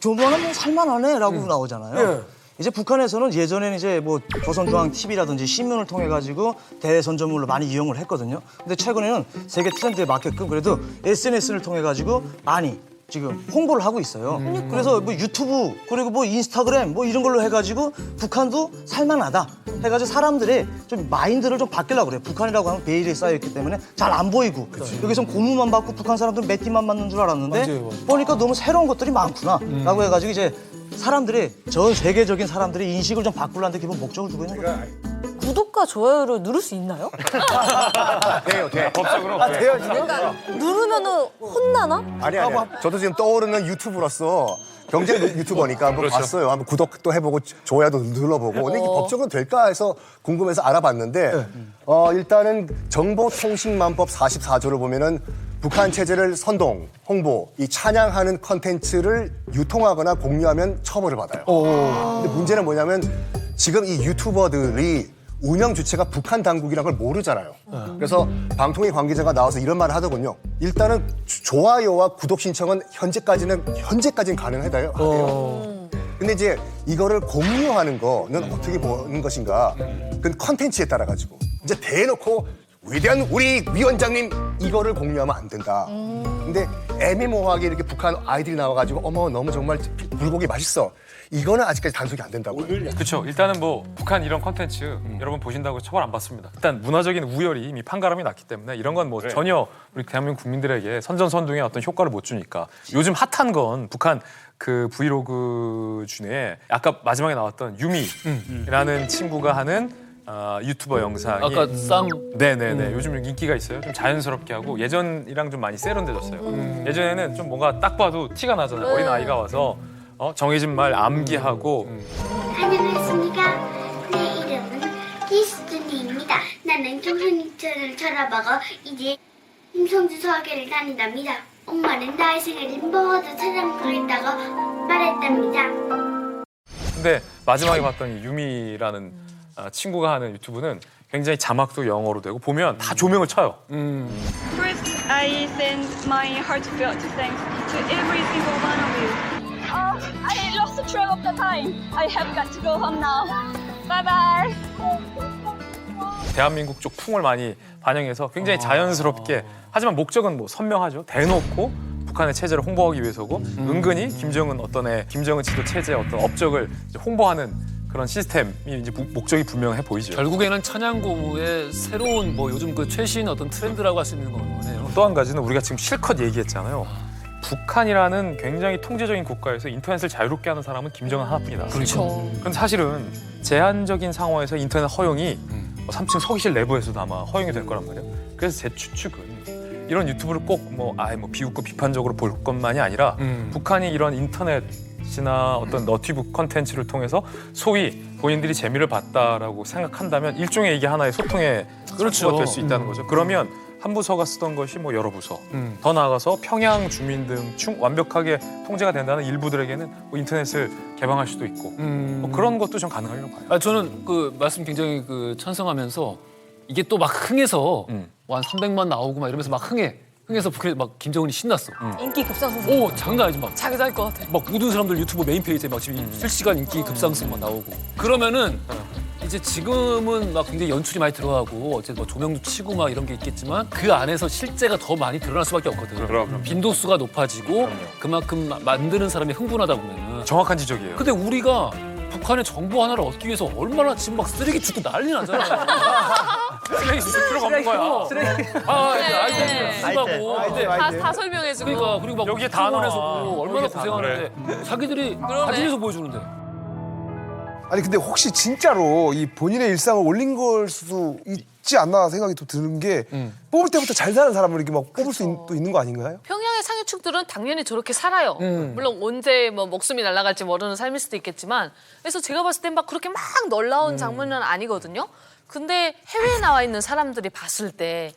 교만하면 살만하네라고 나오잖아요. 이제 북한에서는 예전에는 이제 뭐 조선중앙 TV라든지 신문을 통해 가지고 대외 선전물로 많이 이용을 했거든요. 근데 최근에는 세계 트렌드에 맞게끔 그래도 SNS를 통해 가지고 많이 지금 홍보를 하고 있어요. 그래서 뭐 유튜브 그리고 뭐 인스타그램 뭐 이런 걸로 해가지고 북한도 살만하다 해가지고 사람들의 좀 마인드를 좀 바뀌려고 그래요. 북한이라고 하면 베일에 쌓여있기 때문에 잘 안 보이고 여기서 고무만 받고 북한 사람들은 매티만 맞는 줄 알았는데 맞아요. 보니까 너무 새로운 것들이 많구나 라고 해가지고 이제 사람들이 전 세계적인 사람들의 인식을 좀 바꾸려는 데 기본 목적을 두고 있는 거예요. 구독과 좋아요를 누를 수 있나요? 돼요. 법적으로. 돼요, 그러니까 누르면은 혼나나? 아니. 저도 지금 떠오르는 유튜브로서 경제 유튜버니까 한번 봤어요. 한번 구독도 해보고 좋아요도 눌러보고. 근데 이게 법적으로 될까 해서 궁금해서 알아봤는데 일단은 정보통신망법 44조를 보면은 북한 체제를 선동, 홍보, 이 찬양하는 컨텐츠를 유통하거나 공유하면 처벌을 받아요. 근데 문제는 뭐냐면 지금 이 유튜버들이 운영 주체가 북한 당국이란 걸 모르잖아요. 그래서 방통위 관계자가 나와서 이런 말을 하더군요. 일단은 좋아요와 구독 신청은 현재까지는 가능하대요. 근데 이제 이거를 공유하는 거는 어떻게 보는 것인가? 그건 컨텐츠에 따라 가지고 이제 대놓고 위대한 우리 위원장님 이거를 공유하면 안 된다. 근데 애매모호하게 이렇게 북한 아이들이 나와가지고 어머 너무 정말 불고기 맛있어. 이거는 아직까지 단속이 안 된다고요. 그렇죠. 일단은 뭐 북한 이런 콘텐츠 여러분 보신다고 처벌 안 받습니다. 일단 문화적인 우열이 이미 판가름이 났기 때문에 이런 건 뭐 전혀 우리 대한민국 국민들에게 선전선동의 어떤 효과를 못 주니까 요즘 핫한 건 북한 그 브이로그 중에 아까 마지막에 나왔던 유미라는 친구가 하는 유튜버 영상이 아까 쌈 네네네 요즘 인기가 있어요. 좀 자연스럽게 하고 예전이랑 좀 많이 세련돼졌어요. 예전에는 좀 뭔가 딱 봐도 티가 나잖아요. 어린 아이가 와서 정해진 말 암기하고 안녕하십니까. 내 이름은 기스준이입니다. 나는 청소년들을 찾아보고 이제 임성주 소학교를 다닌답니다. 엄마는 나의 생일을 모두 찾아가겠다고 말했답니다. 근데 마지막에 봤던 이 유미라는 친구가 하는 유튜브는 굉장히 자막도 영어로 되고 보면 다 조명을 쳐요. First, I send my heartfelt thanks to every single one of you. I lost track of the time. I have got to go home now. Bye bye. 대한민국 쪽 풍을 많이 반영해서 굉장히 자연스럽게 하지만 목적은 뭐 선명하죠. 대놓고 북한의 체제를 홍보하기 위해서고 은근히 김정은 지도 체제의 어떤 업적을 이제 홍보하는 그런 시스템이 이제 목적이 분명해 보이죠. 결국에는 찬양고무의 새로운 뭐 요즘 그 최신 어떤 트렌드라고 할 수 있는 거네요. 또 한 가지는 우리가 지금 실컷 얘기했잖아요. 북한이라는 굉장히 통제적인 국가에서 인터넷을 자유롭게 하는 사람은 김정은 하나뿐이다. 그렇죠. 그런데 사실은 제한적인 상황에서 인터넷 허용이 3층 서기실 내부에서도 아마 허용이 될 거란 말이에요. 그래서 제 추측은 이런 유튜브를 꼭 비웃고 비판적으로 볼 것만이 아니라 북한이 이런 인터넷이나 어떤 너튜브 컨텐츠를 통해서 소위 본인들이 재미를 봤다라고 생각한다면 일종의 이게 하나의 소통의 창구가 될 수 있다는 거죠. 그러면 한 부서가 쓰던 것이 뭐 여러 부서, 더 나아가서 평양 주민 등 완벽하게 통제가 된다는 일부들에게는 뭐 인터넷을 개방할 수도 있고 뭐 그런 것도 좀 가능하려고 봐요. 저는 그 말씀 굉장히 그 찬성하면서 이게 또 막 흥해서 뭐 한 300만 나오고 막 이러면서 막 흥해서 북한에 막 김정은이 신났어. 인기 급상승. 오 장난 아니지 막. 자기 살 것 같아. 막 모든 사람들 유튜브 메인 페이지에 막 지금 실시간 인기 급상승 막 나오고. 그러면은 이제 지금은 막 굉장히 연출이 많이 들어가고 어쨌든 뭐 조명도 치고 막 이런 게 있겠지만 그 안에서 실제가 더 많이 드러날 수밖에 없거든. 그럼. 빈도수가 높아지고 그만큼 만드는 사람이 흥분하다 보면은. 정확한 지적이에요. 근데 우리가 북한의 정보 하나를 얻기 위해서 얼마나 지금 막 쓰레기 줍고 난리 나잖아. 쓰레기 줄 필요가 없는 거야. 쓰레기. 아이템 쓰고. 다 설명해주고. 그러니까 그리고 막 여기에 다 원에서도 얼마나 고생하는데 자기들이 사진에서 보여주는데. 아니 근데 혹시 진짜로 이 본인의 일상을 올린 걸 수도 있지 않나 생각이 또 드는 게 뽑을 때부터 잘 사는 사람을 이렇게 막 뽑을 수 또 있는 거 아닌가요? 평양의 상류층들은 당연히 저렇게 살아요. 물론 언제 뭐 목숨이 날아갈지 모르는 삶일 수도 있겠지만 그래서 제가 봤을 땐 막 그렇게 막 놀라운 장면은 아니거든요. 근데 해외에 나와 있는 사람들이 봤을 때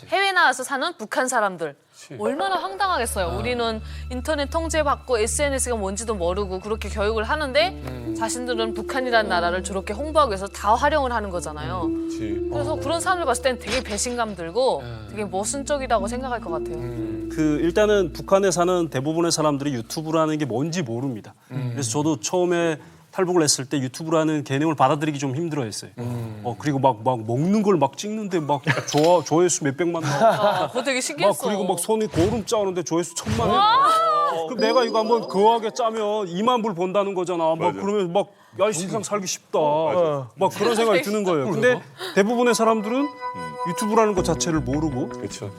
해외에 나와서 사는 북한 사람들 얼마나 황당하겠어요. 우리는 인터넷 통제받고 SNS가 뭔지도 모르고 그렇게 교육을 하는데 자신들은 북한이라는 나라를 저렇게 홍보하기 위해서 다 활용을 하는 거잖아요. 그래서 그런 사람들 봤을 땐 되게 배신감 들고 되게 모순적이라고 생각할 것 같아요. 그 일단은 북한에 사는 대부분의 사람들이 유튜브라는 게 뭔지 모릅니다. 그래서 저도 처음에 탈북을 했을 때 유튜브라는 개념을 받아들이기 좀 힘들어했어요. 그리고 막 먹는 걸 막 찍는데 막 조회수 몇백만 나와. 그거 되게 신기했어. 그리고 막 손이 고름 짜는데 조회수 1000만 원. 그럼 내가 이거 한번 거하게 짜면 2만 불 번다는 거잖아. 막 그러면 막 야, 이 세상 살기 쉽다. 막 그런 생각이 드는 거예요. 근데 대부분의 사람들은 유튜브라는 것 자체를 모르고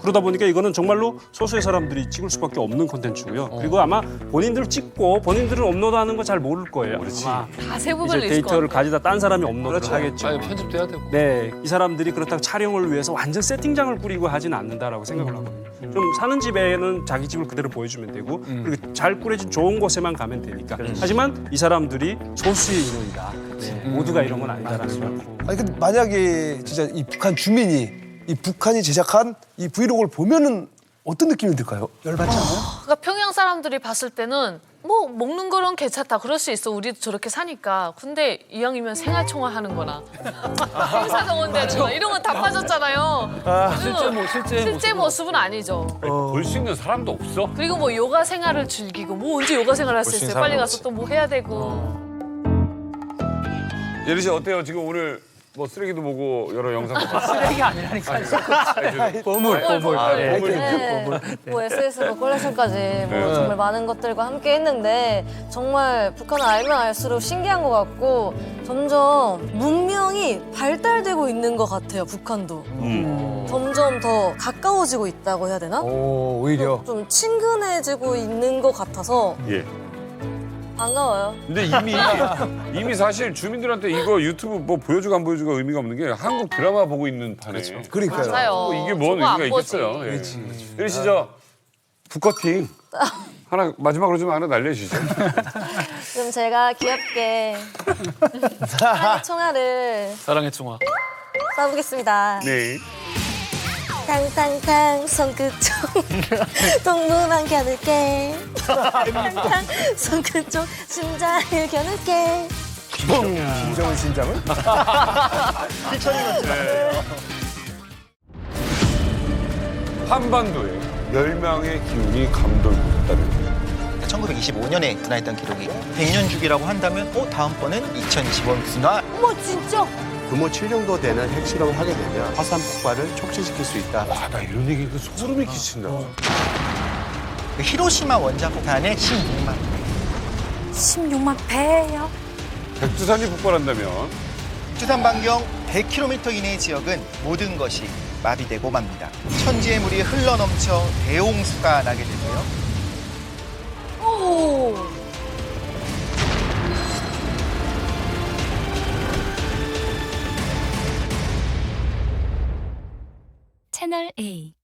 그러다 보니까 이거는 정말로 소수의 사람들이 찍을 수밖에 없는 콘텐츠고요. 그리고 아마 본인들 찍고 본인들은 업로드하는 거 잘 모를 거예요. 다 세부별로 이제 데이터를 가지다 딴 사람이 업로드를 하겠죠. 편집돼야 되고. 네, 이 사람들이 그렇다고 촬영을 위해서 완전 세팅장을 꾸리고 하진 않는다라고 생각을 하거든요. 좀 사는 집에는 자기 집을 그대로 보여주면 되고 그리고 잘 꾸려진 좋은 곳에만 가면 되니까. 하지만 이 사람들이 소수의 인원이다. 모두가 이런 건 아니다라는 거. 아니 근데 만약에 진짜 이 북한 주민이 이 북한이 제작한 이 브이로그를 보면은 어떤 느낌이 들까요? 열받지 않아요? 그러니까 평양 평양 사람들이 봤을 때는 뭐 먹는 거는 괜찮다. 그럴 수 있어. 우리도 저렇게 사니까. 근데 이왕이면 생활총화 하는 거나 행사정원 되는 거나 이런 건 다 빠졌잖아요. 실제 모습은 아니죠. 볼 수 있는 사람도 없어. 그리고 뭐 요가 생활을 즐기고 뭐 언제 요가 생활 할 수 있어요. 빨리 가서 또 뭐 해야 되고. 예리 씨 어때요? 지금 오늘 뭐 쓰레기도 보고 여러 영상도 봤어요. 쓰레기 아니라니까요. 보물. 뭐 SS도 콜렉션까지 뭐 네. 정말 많은 것들과 함께 했는데 정말 북한을 알면 알수록 신기한 것 같고 점점 문명이 발달되고 있는 것 같아요. 북한도 점점 더 가까워지고 있다고 해야 되나? 오, 오히려. 좀 친근해지고 있는 것 같아서 예. 반가워요. 근데 이미 사실 주민들한테 이거 유튜브 뭐 보여주고 안 보여주고 의미가 없는 게 한국 드라마 보고 있는 판에. 그러니까요. 맞아요. 뭐 이게 뭔 저거 안 의미가 보지. 있겠어요. 예. 예리 씨 저 북커팅 하나 마지막으로 좀 하나 날려주시죠. 그럼 제가 귀엽게 사랑의 총알을 사랑의 총화. 쏴보겠습니다. 네. 탕탕탕 손끝쪽 동무만 겨눌게 탕탕 손끝쪽 심장을 겨눌게 김정은 신장은? 한반도에 10명의 기운이 감돌했다는 1925년에 분화했던 기록이 100년 주기라고 한다면 다음번엔 2025년 분화. 어머 진짜 규모 7 정도 되는 핵실험을 하게 되면 화산 폭발을 촉진시킬 수 있다. 와, 나 이런 얘기 소름이 끼친다. 히로시마 원자 폭탄의 16만 배예요. 백두산이 폭발한다면 주산 반경 100km 이내의 지역은 모든 것이 마비되고 맙니다. 천지의 물이 흘러넘쳐 대홍수가 나게 되고요. 오. 채널 A